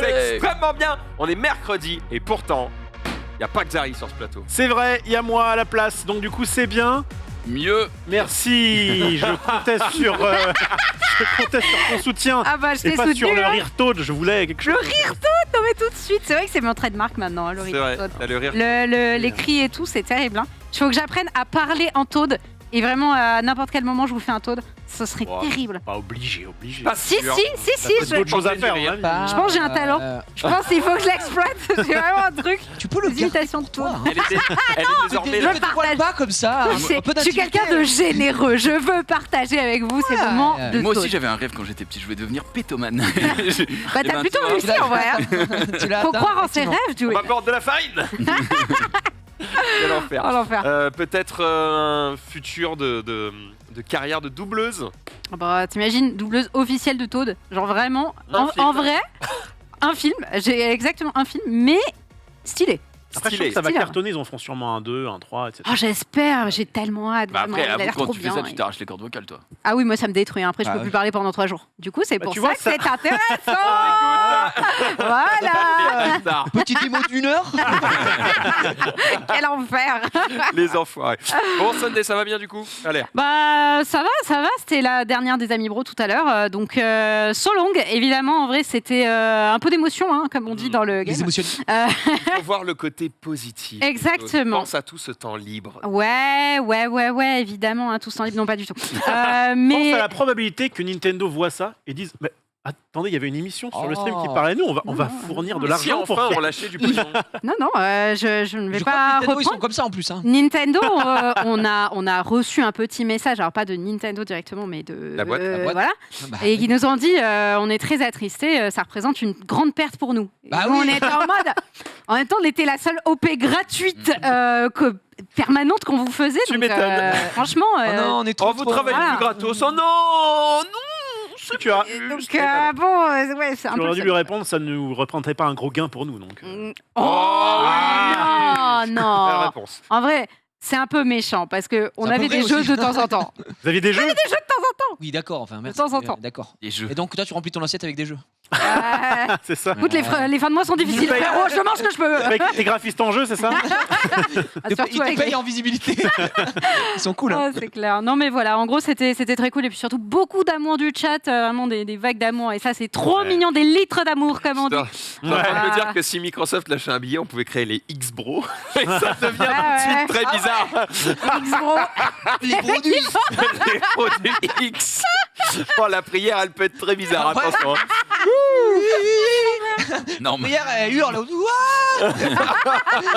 C'est extrêmement bien. On est mercredi et pourtant, il n'y a pas que Xari sur ce plateau. C'est vrai, il y a moi à la place, donc du coup c'est bien. Mieux. Merci, je comptais sur ton soutien. Ah bah je Et t'ai pas soutenu. sur le hein. rire Toad, je voulais quelque chose. Le rire Toad, non mais tout de suite. C'est vrai que c'est mon trademark maintenant, hein, le C'est rire vrai, Toad. t'as le rire. Les cris et tout, c'est terrible. Hein. Il faut que j'apprenne à parler en Toad. Et vraiment, à n'importe quel moment, je vous fais un Toad. Ce serait Wow. terrible. Pas obligé. Pas Si, sûr. si, T'as d'autres choses à faire. rire. hein. Je pense que j'ai un talent. Je pense qu'il faut que je l'exploite. C'est vraiment un truc. Tu peux le Des imitations de Toad. Elle est désormais je là. veux Ne te partager. pas comme ça. Je suis quelqu'un de généreux. Je veux partager avec vous ces moments de Moi aussi Toad. j'avais un rêve quand j'étais petit, je voulais devenir pétomane. Bah t'as plutôt réussi en vrai. Hein. Faut croire en ses rêves, tu On vois. m'apporte de la farine. Quel enfer. Oh l'enfer. Peut-être un futur de carrière de doubleuse. Bah t'imagines, doubleuse officielle de Toad. Genre vraiment, Un film. en vrai, un film. J'ai exactement un film, mais stylé. Après, je Stylé. trouve que ça va Stylé. cartonner, ils en feront sûrement un 2, un 3, etc. Oh j'espère, j'ai tellement hâte. Bah vraiment, après, il a avoue, l'air quand trop tu fais bien, ça, tu et- t'arraches les cordes vocales, toi. Ah oui, moi ça me détruit. Après, je Bah peux ouais. plus parler pendant 3 jours. Du coup, c'est Bah, pour tu ça vois, que ça- c'est intéressant. Voilà. Petite démo d'1 heure. Quel enfer. Les enfoirés. Bon, Sunday, ça va bien du coup? Allez. Bah ça va. C'était la dernière des Amis Bro tout à l'heure. Donc so long, évidemment. En vrai, c'était un peu d'émotion, hein, comme on dit dans le game. Les émotions. Faut voir le côté positif. Exactement. Pense à tout ce temps libre. Ouais, évidemment, hein, tous en libre, non pas du tout. Pense Mais à la probabilité que Nintendo voit ça et dise mais attendez, il y avait une émission sur le stream qui Oh. parlait nous, on va fournir de Si l'argent pour enfin faire. on lâchait du pognon. non, je ne vais Je crois pas que Nintendo, ils sont reprendre. comme ça en plus. Hein. Nintendo, on a reçu un petit message, alors pas de Nintendo directement, mais de La boîte. La boîte. voilà, Bah, et qui nous ont dit on est très attristés, ça représente une grande perte pour nous. Et Bah nous, oui. on était en mode, en même temps, on était la seule OP gratuite permanente qu'on vous faisait. Tu donc, m'étonnes. franchement, Oh non, on est trop. Oh, vous travaillez voilà. plus gratos. Oh non, Tu as donc bon, ouais, c'est un tu peu. aurais dû le lui seul. répondre, ça ne nous représenterait pas un gros gain pour nous donc. Oh Belle non. réponse. En vrai, c'est un peu méchant parce que on C'est un peu avait vrai des jeux aussi. de temps en temps. Vous aviez des jeux Oui, d'accord. Enfin, merci. temps en temps. D'accord. Les jeux. Et donc, toi, tu remplis ton assiette avec des jeux. C'est ça. Écoute, les fins de mois sont difficiles, Ils nous payent. frérot. Je mange ce que je peux. Avec tes graphistes en jeu, c'est ça Ah, surtout Ils te avec payent les- en visibilité. Ils sont cool. Hein. Oh, c'est clair. Non, mais voilà, en gros, c'était très cool. Et puis surtout, beaucoup d'amour du chat, vraiment des vagues d'amour. Et ça, c'est trop Ouais. mignon, des litres d'amour, comme on dit. Putain, t'es en train de me dire que si Microsoft lâchait un billet, on pouvait créer les X-Bro. Et ça devient tout de ouais. suite très bizarre. X-Bro. Les produits. Les produits X. Oh, la prière, elle peut être très bizarre. Ouais. Attention. Norman, Hier, elle hurle. Ouah.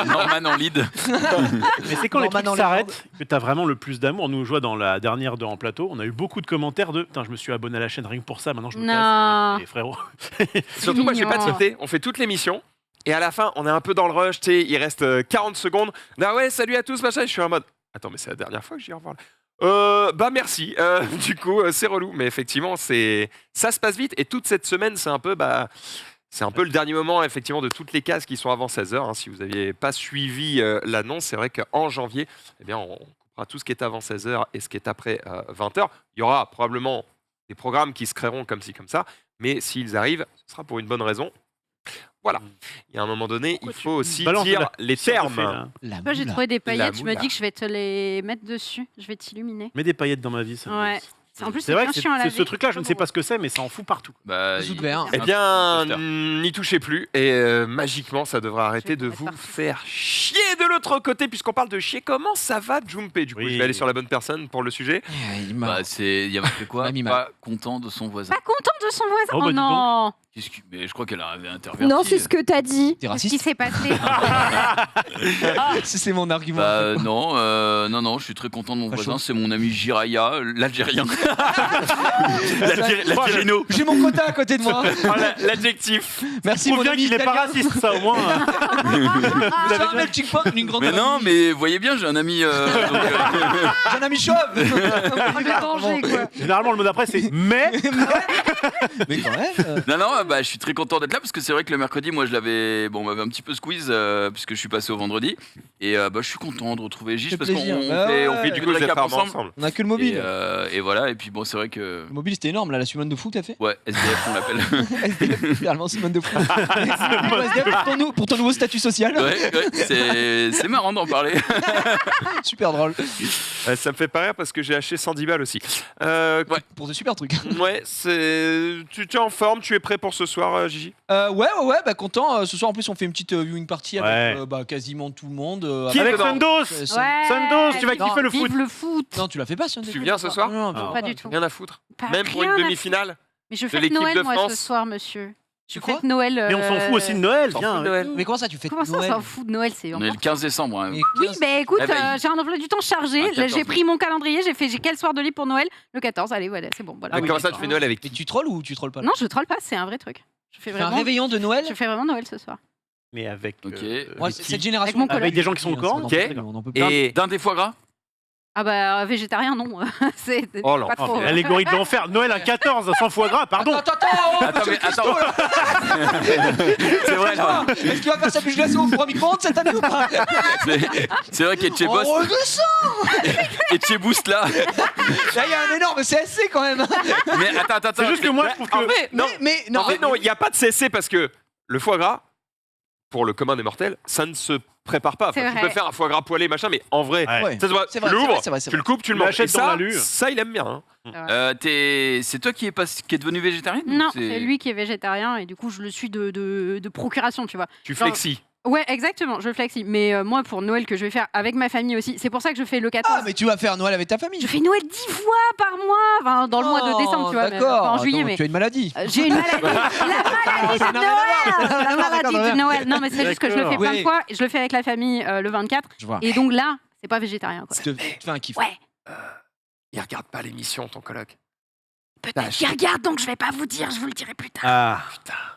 Norman en lead. Mais c'est quand les Norman trucs dans les s'arrêtent que t'as vraiment le plus d'amour. Nous, on jouait dans la dernière de en plateau, on a eu beaucoup de commentaires de putain, je me suis abonné à la chaîne rien que pour ça, maintenant je me Non. casse. Et frérot. Surtout, moi, j'ai pas de mignon. sauter. On fait toute l'émission. Et à la fin, on est un peu dans le rush. Tu sais, il reste 40 secondes. Ah ouais, salut à tous, machin. Et je suis en mode. Attends, mais c'est la dernière fois que je dis au revoir. Là. Bah merci. Du coup, c'est relou. Mais effectivement, ça se passe vite. Et toute cette semaine, c'est un peu. C'est un peu le dernier moment, effectivement, de toutes les cases qui sont avant 16h. Hein. Si vous n'aviez pas suivi l'annonce, c'est vrai qu'en janvier, eh bien, on coupera tout ce qui est avant 16h et ce qui est après 20h. Il y aura probablement des programmes qui se créeront comme ci, comme ça. Mais s'ils arrivent, ce sera pour une bonne raison. Voilà. Il y a un moment donné, il faut aussi balances dire la- les Sur le termes. fait, là. La Moi, j'ai moula. trouvé des paillettes. Je me moula. dis que je vais te les mettre dessus. Je vais t'illuminer. Mets des paillettes dans ma vie. Ça me- Ouais. En plus, C'est vrai que bien chiant à ce laver. truc-là, je ne sais pas ce que c'est, mais ça en fout partout. Bah, Sous de verre. Eh bien, Poster. n'y touchez plus et magiquement, ça devrait arrêter de mettre vous partout. faire chier de l'autre côté, puisqu'on parle de chier. Comment ça va, Jumpé? Du coup, Oui. je vais aller sur la bonne personne pour le sujet. Il m'a- bah, il y a marqué quoi? Mamie Pas content de son voisin. Pas content de son voisin. Oh, bah, Oh dis donc. non. Mais je crois qu'elle avait interverti. Non, c'est ce que t'as dit. T'es Qu'est-ce qui raciste. s'est passé? C'est mon argument. Bah non, je suis très content de mon Facho. voisin, c'est mon ami Jiraya, l'Algérien. L'Algérino. J'ai mon quota à côté de moi. L'adjectif. Merci Prouve mon bien ami qu'il n'est pas italien. raciste, ça au moins. Vous avez un melting pot, une grande. Mais non, mais voyez bien, j'ai un ami. J'ai un ami chauve. Le danger, quoi. Généralement, le mot d'après, c'est mais. Mais quand même. Non, je suis très content d'être là parce que c'est vrai que le mercredi, moi, on m'avait un petit peu squeeze puisque je suis passé au vendredi. Et je suis content de retrouver Gigi fait parce qu'on plaisir. on fait Du du coup, vous êtes récap rarement ensemble. ensemble. On a que le Et, mobile. et voilà, et puis bon, c'est vrai que. Le mobile, c'était énorme, là, la semaine de fou que t'as fait. Ouais, SDF, on l'appelle. SDF, littéralement, semaine de fou. SDF pour ton nouveau statut social. Ouais, c'est marrant d'en parler. Super drôle. Ça me fait pas rire parce que j'ai acheté 110 balles aussi. Pour ce super truc. Ouais, tu es en forme, tu es prêt pour ce soir, Gigi? Ouais, bah content. Ce soir, en plus, on fait une petite viewing party avec quasiment tout le monde. Qui est Avec dedans Sundos Ouais. Sundos, tu vas Non, kiffer le foot. Vive le foot. Non, tu l'as fait pas, ça. Tu viens ce soir? Non, Non. Pas du tout. Rien à foutre. Pas Même pour rien une à demi-finale? Mais je de fête l'équipe Noël, de moi, France. ce soir, monsieur. Je quoi fête Noël. Mais on s'en fout aussi de Noël, S'en viens. fout de Noël. Mais comment ça, tu fais Comment ça, on Noël s'en fout de Noël? C'est On est le 15 décembre. Hein. Mais Oui, 15. mais écoute, La veille. j'ai un emploi du temps chargé. Ah, 14. J'ai pris mon calendrier, j'ai quel soir de libre pour Noël? Le 14. Allez, voilà, c'est bon. Voilà. Mais comment ça, tu fais Noël avec Mais qui? tu trolls ou tu trolles pas là Non, je troll pas, c'est un vrai truc. Je fais Tu fais un vraiment, réveillon de Noël. je fais vraiment Noël ce soir. Mais avec. Ok. Moi, avec qui cette génération. Avec mon coloc. Avec des gens qui sont au courant. Ok. On en peut plus. Et D'un des foie gras. Ah bah végétarien non, c'est Oh là, pas Oh, trop. mais l'allégorie de l'enfer. Noël à 14, sans foie gras, pardon. Attends, Attends, mais attends. C'est vrai, là. Est-ce qu'il va faire sa bûche glacée au four à micro-ondes cette année ou pas? C'est vrai qu'Etchebos On redescend. Etcheboost là. Là, il y a un énorme CSC quand même. Mais attends. C'est juste que moi, je trouve en que. vrai, non. Mais En fait, non, il n'y a pas de CSC parce que le foie gras, pour le commun des mortels, ça ne se prépare pas. C'est Enfin, tu vrai. peux faire un foie gras poêlé, machin, mais en vrai, Ouais. Ouais. ça se voit. C'est Tu vrai, l'ouvres, c'est vrai, tu le coupes, tu le Tu manges. l'achètes Et dans ça, la lue. ça, il aime bien. Hein. C'est toi qui est devenu végétarien? Non, c'est lui qui est végétarien et du coup je le suis de procuration, tu vois. Tu Genre- flexis. Ouais, exactement, je flexis. Mais moi pour Noël que je vais faire avec ma famille aussi, c'est pour ça que je fais le 14. Ah, mais tu vas faire Noël avec ta famille. Je fais Noël 10 fois par mois, enfin dans le mois de décembre, tu vois, mais D'accord. pas en juillet, Attends, mais tu as une maladie. j'ai une maladie, la maladie de Noël, la maladie de Noël. Non, mais c'est juste que je le fais plein de Oui. fois, je le fais avec la famille le 24, Je vois. et donc là, c'est pas végétarien quoi. Tu te fais un kiff. Ouais. Il regarde pas l'émission, ton coloc. Peut-être qu'il regarde, donc je vais pas vous dire, je vous le dirai plus tard. Ah,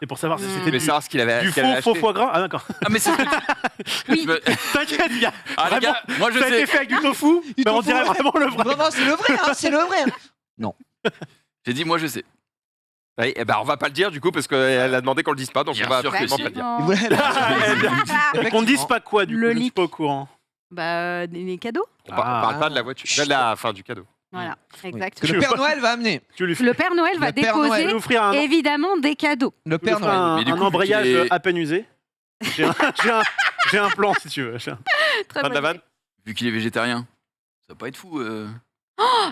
c'est pour savoir si Mm. c'était Mais du, savoir ce qu'il avait, du ce qu'il avait faux acheté. foie gras. Ah, d'accord. Ah, mais c'est ce que Oui. T'inquiète, il y a. Ah, les Vraiment, gars, moi je ça a été sais. fait avec du tofu, mais on tofu, dirait ouais. vraiment le vrai. Non, c'est le vrai, hein, c'est le vrai. J'ai dit, moi je sais. Oui, eh ben, on va pas le dire du coup parce qu'elle a demandé qu'on le dise pas, donc Bien on va sûr que absolument si. pas le dire. Oh. Voilà. Et qu'on dise pas quoi, du coup, Le je suis lit. pas au courant. Bah, des cadeaux. On parle pas de la voiture, de la fin du cadeau. Voilà, Que exactement. le Père Noël va amener. Tu lui fais Le Père Noël va Le Père déposer Noël. tu lui offrir un, évidemment des cadeaux. Le tu lui Père offrir Noël. un, Mais du un coup, vu embrayage qu'il est- à peine usé. J'ai un plan, si tu veux. Très Fin de la bonne vanne. idée. Vu qu'il est végétarien, ça va pas être fou.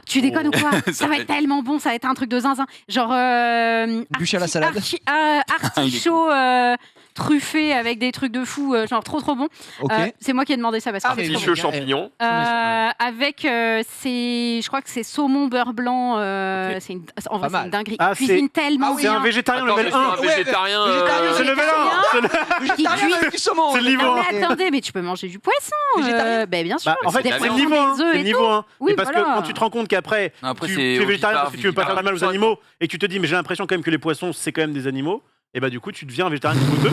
Tu déconnes ou quoi? Ça Ça va être tellement bon, ça va être un truc de zinzin. Genre Bûche à la salade. artichaut truffé avec des trucs de fou, genre trop bon. Ok. C'est moi qui ai demandé ça parce que Ah, mais c'est non, trop bon. Artichaut champignon. Avec je crois que c'est saumon beurre blanc. C'est en vrai Pas c'est une dinguerie. Ah, Cuisine tellement Ah oui, C'est bien. un végétarien Attends, mais level c'est 1. un végétarien. végétarien, C'est level 1. Végétarien cuit. avec du saumon. C'est le niveau Ah, un. mais attendez, mais tu peux manger du poisson. Végétarien Ben bien sûr. Bah, en fait, Des c'est le poissons, niveau 1. des œufs C'est et le niveau 1. Oui, Et parce voilà. que quand tu te rends compte qu'après, Après, tu c'est es végétarien parce que tu veux pas vivipareux, faire mal aux ça. animaux et que tu te dis, mais j'ai l'impression quand même que les poissons, c'est quand même des animaux. Et bah, du coup, tu deviens un végétarien niveau 2.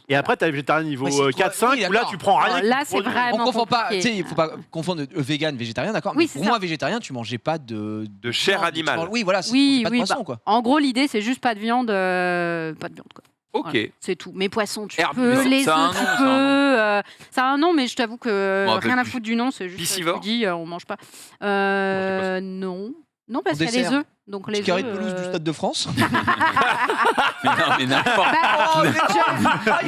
Et après, tu as végétarien niveau Ouais, c'est 4-5 oui, où là, d'accord. tu prends rien. Alors là, qui te c'est produit. vraiment On confond pas, tu compliqué. sais, il faut pas confondre vegan, végétarien, d'accord. Oui, Mais c'est pour ça. moi, végétarien, tu mangeais pas de chair viande, animale. tu manges- Oui, voilà, Oui, pas de oui, poisson, bah, quoi. En gros, l'idée, c'est juste pas de viande, quoi. Ok. Voilà, c'est tout. Mais poissons, tu Herbe, peux. mais Les ça a un œufs, nom, tu ça a un peux. Ça a un nom, mais je t'avoue que Je m'en rappelle rien à plus. foutre du nom. C'est juste. Piscivore Tu dis, on mange pas. Non. Non, parce En qu'il y a les dessert. œufs. Donc les Petit carré de œufs, pelouse du Stade de France. Mais non, mais n'importe. Oh, mais ah,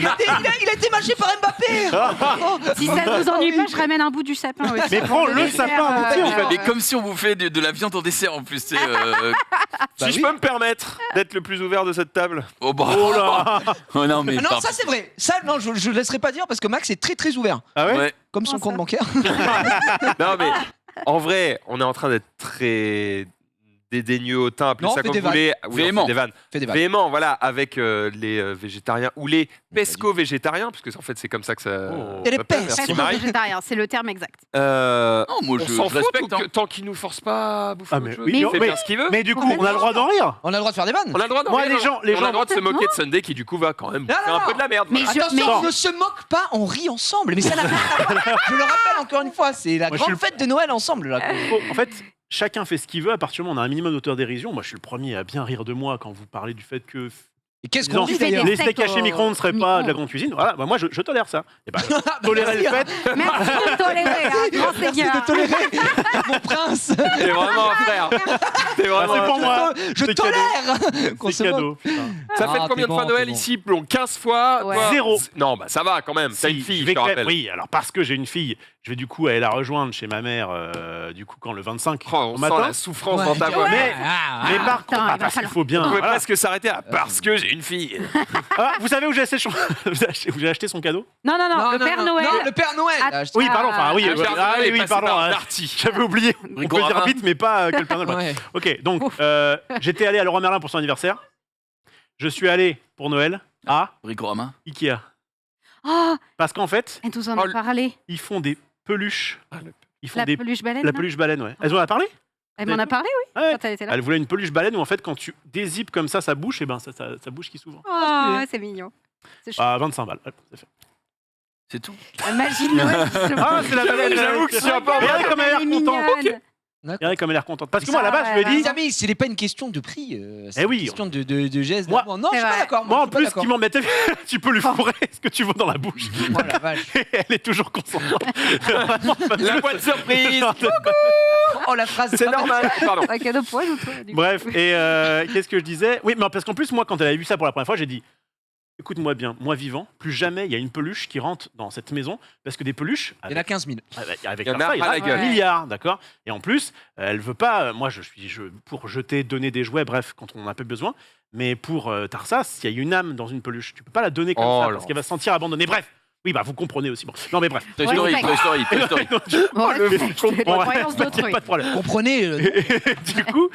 il a été mâché par Mbappé. Oh. Si ça ne vous ennuie pas, je ramène un bout du sapin aussi. Mais prends le Dessert, sapin entier, en fait. Mais comme si on bouffait de la viande en dessert en plus. Tu sais, Bah Si je oui. peux me permettre d'être le plus ouvert de cette table. Oh, bah. Oh là. Oh non, mais. Ah non, ça c'est vrai. Ça, non, je laisserai pas dire parce que Max est très très ouvert, Ah ouais Ouais. comme son Comment compte ça bancaire. Non mais en vrai, on est en train d'être très dédaigneux, hautain, appelez Non, ça fais comme des vous voulez. Oui, on fait Véhément. des vannes. Fais des vannes. Véhément, voilà, avec les végétariens ou les pesco-végétariens, puisque en fait c'est comme ça que ça. Oh. Et les s'appelle. pesco Merci Presque Marie. végétarien, c'est le terme exact. Non, moi On je s'en fout respecte. ou tant qu'il nous force pas à bouffer Ah, autre mais chose. oui, Il non, fait mais- bien ce qu'il veut. Mais du coup, on a le droit d'en rire. On a le droit de faire des vannes. On a le droit d'en Moi, rire, les gens- les on a gens- le droit de se Non. moquer de Sunday qui du coup va quand même Non, faire non, un non. peu de la merde. Mais voilà. Attention, Non. on ne se moque pas, on rit ensemble. Mais ça n'a rien à voir. Je le rappelle encore une fois, c'est la Moi, je grande suis fête de Noël ensemble. Là. En fait, chacun fait ce qu'il veut à partir du moment où on a un minimum d'autodérision. Moi, je suis le premier à bien rire de moi quand vous parlez du fait que Et qu'est-ce Disons, qu'on dit fais des d'ailleurs les steaks steaks hachés au micro-ondes ne seraient pas micro-ondes. de la grande cuisine. Voilà, bah moi je tolère ça. Et bah, tolérer le fait. Merci de tolérer, hein, grand Merci seigneur. de tolérer, mon prince. T'es vraiment un frère. T'es Bah, vraiment c'est un pour frère. moi. Je C'est tolère. Qu'on C'est se moque. cadeau. putain. Ça fait Ah, combien de t'es fois bon, Noël t'es bon. ici? Bon, 15 fois. Ouais. Toi, 0. Non, bah ça va quand même. T'as Si, une fille, je je vais te rappelle. Oui, alors parce que j'ai une fille, je vais du coup aller la rejoindre chez ma mère, du coup, quand le 25 Oh, au on sent matin. la souffrance Ouais, dans ta voix. Mais- Mais par Putain, contre, il va parce qu'il falloir- faut bien. On pouvait voilà. presque s'arrêter à parce que j'ai une fille. Ah, vous savez où j'ai acheté son... vous avez acheté son cadeau? Non, le Père Noël. Non, le Père Noël. Ah, Ah, je- Oui, pardon. Enfin, oui, Le Père Noël est oui, passé pardon. par hein. Darty. J'avais oublié. On peut le dire Bricorama. vite, mais pas que le Père Noël. Ouais. Ok, donc Ouf. j'étais allé à Leroy Merlin pour son anniversaire. Je suis allé pour Noël à Bricorama. Ikea. Oh, Parce qu'en fait, elle nous en Oh, a parlé. ils font des peluches. Ils font La des peluche baleine. la là peluche baleine, ouais. Elles en ont parlé? Elle m'en a parlé, oui, Ouais. quand elle était là. Elle voulait une peluche baleine où en fait quand tu dézippes comme ça sa bouche, et ben sa bouche qui s'ouvre. Oh, c'est mignon. C'est chou. À 25 balles. Hop, c'est fait. C'est tout. La magie de Noël. qui se Ah, c'est la baleine. J'avoue que je suis un peu en Regardez comme elle a l'air Elle est contente. mignonne. Regardez comme elle a l'air contente. Parce que moi à la base je lui ai Ça, dit. Les amis, ce n'est pas une question de prix. C'est Eh oui. une question de geste. Moi- d'amour. Non, je C'est suis pas vrai. d'accord. Moi en je suis pas plus d'accord. qui m'embêtait, tu peux lui fourrer ce que tu veux dans la bouche. Oh la vache. Elle est toujours consentante. Vraiment, La boîte surprise. Oh la phrase. C'est normal. Pardon. Un cadeau pour elle ou toi, du coup. Bref, et qu'est-ce que je disais? Oui, mais parce qu'en plus, moi, quand elle avait vu ça pour la première fois, j'ai dit écoute-moi bien, moi vivant, plus jamais il y a une peluche qui rentre dans cette maison, parce que des peluches, Il y en a 15 000. avec Il y en a Tarsa, il y en à a la gueule. un milliard, d'accord? Et en plus, elle veut pas, moi, je suis pour jeter, donner des jouets, bref, quand on en a peu besoin, mais pour Tarsa, s'il y a une âme dans une peluche, tu peux pas la donner comme Oh ça, là. parce qu'elle va se sentir abandonnée. Bref, oui, bah vous comprenez aussi. Bon. Non, mais bref. Toy Ouais, Story, respect. Toy Story, Toy Story. Bon, le respect. je comprends, Les croyances y a d'autrui. pas de problème. Comprenez. Du coup,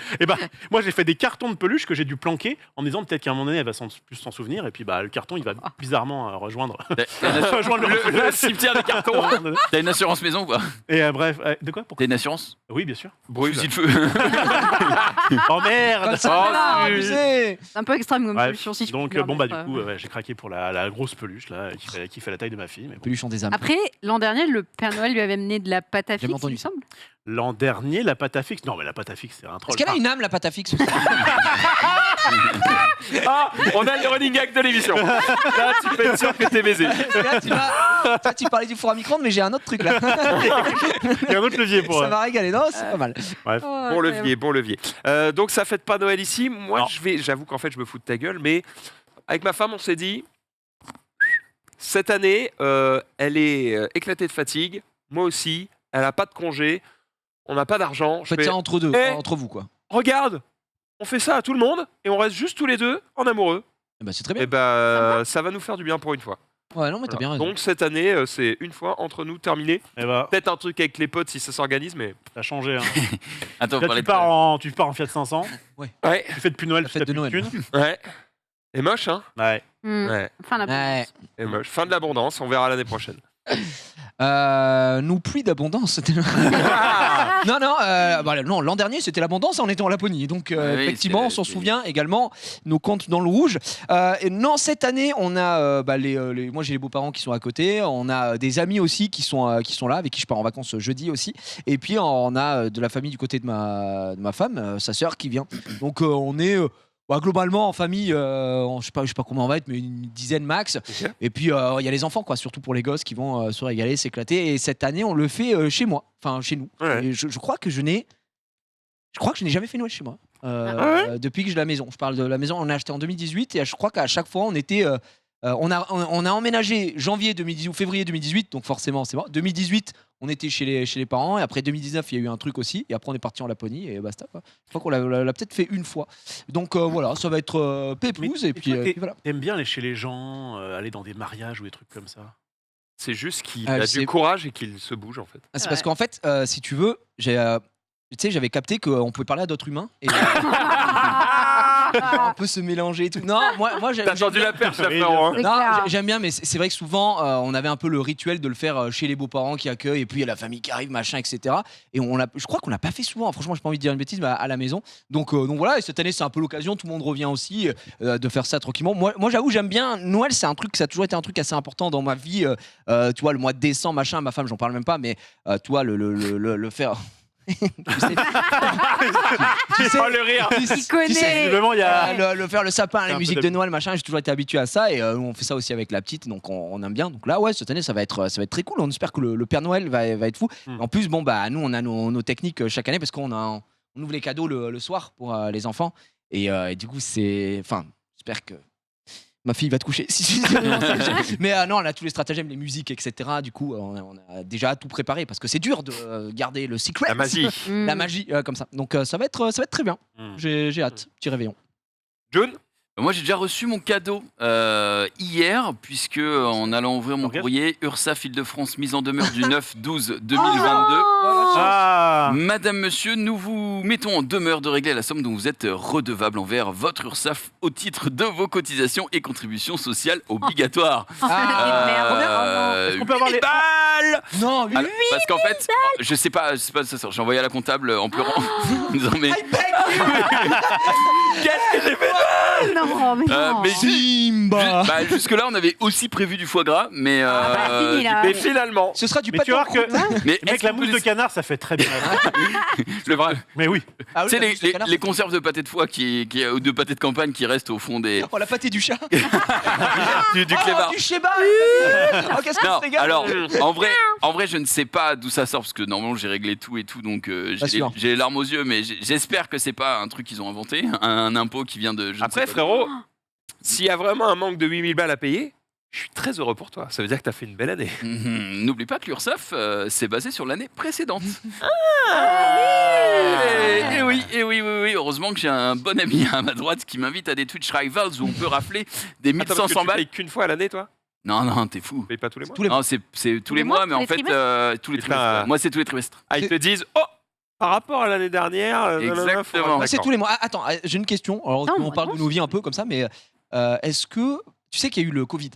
moi j'ai fait des cartons de peluche que j'ai dû planquer en me disant peut-être qu'à un moment donné elle va plus s'en souvenir et puis bah le carton il va bizarrement rejoindre rejoindre Le cimetière des cartons. T'as une assurance maison ou pas? Et bref, de quoi? Pourquoi? T'as une assurance? Oui, bien sûr. Brûle. Fusil de feu. Oh merde. Comme ça, Oh, là, zut. abusé. C'est un peu extrême comme Bref, solution, si je donc puis bon bah du permettre. coup ouais, j'ai craqué pour la grosse peluche là qui fait la taille de ma fille. Mais bon. Peluchon des âmes. Après, l'an dernier, le Père Noël lui avait amené de la pâte à J'avais fixe, entendu il me ça. semble. L'an dernier la pâte à fixe. Non mais la pâte à fixe c'est un troll. Est-ce qu'elle a une âme, la pâte à fixe aussi Ah, on a le running gag de l'émission. Là, tu peux être sûr que t'es baisé. Là, tu parlais du four à micro-ondes, mais j'ai un autre truc là. Il y a un autre levier pour. Ça va régaler, non C'est pas mal. Oh, Bon levier, bon levier. Donc ça fête pas Noël ici. Moi, Non. j'avoue qu'en fait, je me fous de ta gueule, mais avec ma femme, on s'est dit, cette année, elle est éclatée de fatigue. Moi aussi. Elle a pas de congé. On n'a pas d'argent. Je Faites fais, ça entre deux, Eh. entre vous quoi. regarde, on fait ça à tout le monde et on reste juste tous les deux en amoureux. Eh ben, c'est très bien. Et bah, ça va nous faire du bien pour une fois. Ouais, non, mais t'as bien raison. Donc cette année, c'est une fois entre nous terminé. Eh bah, Peut-être un truc avec les potes si ça s'organise, mais ça a changé. Hein. Attends, on Là parlait tu pars en Fiat 500. ouais, Tu fais depuis Noël, La tu fête t'as de plus de Noël. thunes. ouais. Et moche, hein. Ouais. Hmm. Ouais. Enfin, la Ouais. Et moche. Fin de l'abondance. On verra l'année prochaine. Nous pluie d'abondance. Non, non, l'an dernier c'était l'abondance, on était en Laponie. Donc Oui, effectivement, on s'en c'est- souvient également, nos comptes dans le rouge. Et non, cette année, on a, moi j'ai les beaux-parents qui sont à côté, on a des amis aussi qui sont là, avec qui je pars en vacances jeudi aussi. Et puis on a de la famille du côté de ma femme, sa sœur qui vient. Donc on est... globalement en famille, je sais pas combien on va être, mais une dizaine max. Ok. Et puis il y a les enfants, quoi, surtout pour les gosses qui vont se régaler, s'éclater. Et cette année, on le fait chez moi, enfin chez nous. Ouais. Et je crois que je n'ai jamais fait Noël chez moi depuis que j'ai la maison. Je parle de la maison, on a acheté en 2018 et je crois qu'à chaque fois on était, on a emménagé janvier 2018 ou février 2018, donc forcément c'est bon. 2018, on était chez les parents et après 2019 il y a eu un truc aussi et après on est parti en Laponie et basta, quoi. Je crois qu'on l'a peut-être fait une fois. Donc voilà, ça va être pépouze et puis toi, voilà. T'aimes bien aller chez les gens, aller dans des mariages ou des trucs comme ça. C'est juste qu'il Ah, a c'est- du courage et qu'il se bouge en fait. Ah, c'est Ouais. parce qu'en fait, si tu veux, j'avais capté qu'on pouvait parler à d'autres humains et un peu se mélanger et tout. Non, moi T'as tendu la perche, là, frérot. hein. C'est Non, clair. j'aime bien, mais c'est vrai que souvent, on avait un peu le rituel de le faire chez les beaux-parents qui accueillent, et puis il y a la famille qui arrive, machin, etc. Et je crois qu'on l'a pas fait souvent. Franchement, j'ai pas envie de dire une bêtise, mais à la maison. Donc voilà, et cette année, c'est un peu l'occasion. Tout le monde revient aussi de faire ça tranquillement. Moi, j'avoue, j'aime bien. Noël, c'est un truc, ça a toujours été un truc assez important dans ma vie. Tu vois, le mois de décembre, machin. Ma femme, j'en parle même pas, mais tu vois, le faire. Tu sais, tu sais, Oh, le rire. Il tu sais, connaît. Visiblement, il y a. faire le sapin, C'est les un peu musiques de d'habitude. Noël, machin, j'ai toujours été habitué à ça et on fait ça aussi avec la petite, donc on aime bien. Donc là, ouais, cette année, ça va être très cool. On espère que le Père Noël va être fou. En plus, bon, bah, nous, on a nos techniques chaque année parce on ouvre les cadeaux le soir pour les enfants et du coup, enfin, j'espère que ma fille va te coucher. Mais non, on a tous les stratagèmes, les musiques, etc. Du coup, on a déjà tout préparé parce que c'est dur de garder le secret. La magie. La magie, comme ça. Donc ça va être très bien. J'ai hâte. Petit réveillon. June. Moi, j'ai déjà reçu mon cadeau hier, puisque en allant ouvrir mon Ok. courrier, URSAF Île-de-France, mise en demeure du 9-12-2022. Ah Madame, monsieur, nous vous mettons en demeure de régler la somme dont vous êtes redevable envers votre URSAF au titre de vos cotisations et contributions sociales obligatoires. Est-ce qu'on peut avoir les. balles Non, oui. Alors, parce qu'en fait, je sais pas ça sort. J'ai envoyé à la comptable en pleurant, en disant mais qu'est-ce que j'ai fait Non, mais non. mais Simba. jusque-là, on avait aussi prévu du foie gras, mais fini, là. Mais finalement, Ce sera du Mais tu vois pâté en que. croûte. mais Avec la mousse de canard, ça fait très bien. le vrai. Mais oui. Ah oui, Tu sais, la mousse de canard, les conserves de pâté de foie ou de pâté de campagne qui restent au fond des Oh, la pâté du chat. du clébard. Oh, du chéba. Oh, qu'est-ce qu'on Non, se régale. alors en vrai, je ne sais pas d'où ça sort parce que normalement j'ai réglé tout et tout, donc Pas sûr. j'ai les larmes aux yeux, mais j'espère que c'est pas un truc qu'ils ont inventé, un impôt qui vient de. je ne après, sais pas. frérot, s'il y a vraiment un manque de 8000 balles à payer, je suis très heureux pour toi. Ça veut dire que t'as fait une belle année. N'oublie pas que l'URSSAF s'est basé sur l'année précédente. Et oui, heureusement que j'ai un bon ami à ma droite qui m'invite à des Twitch Rivals où on peut rafler des Attends, parce que 1500 tu balles. payes qu'une fois à l'année, toi Non, t'es fou. Tu payes pas tous les mois Tous les Non, c'est tous les mois, mais tous en les fait, trimestres tous les Putain. trimestres. Moi, c'est tous les trimestres. Ah, ils te disent, oh, par rapport à l'année dernière, Exactement. faudra- Ah, c'est tous les mois. Ah, attends, j'ai une question. Alors, Non, on parle de nos vies un peu comme ça, mais est-ce que tu sais qu'il y a eu le Covid?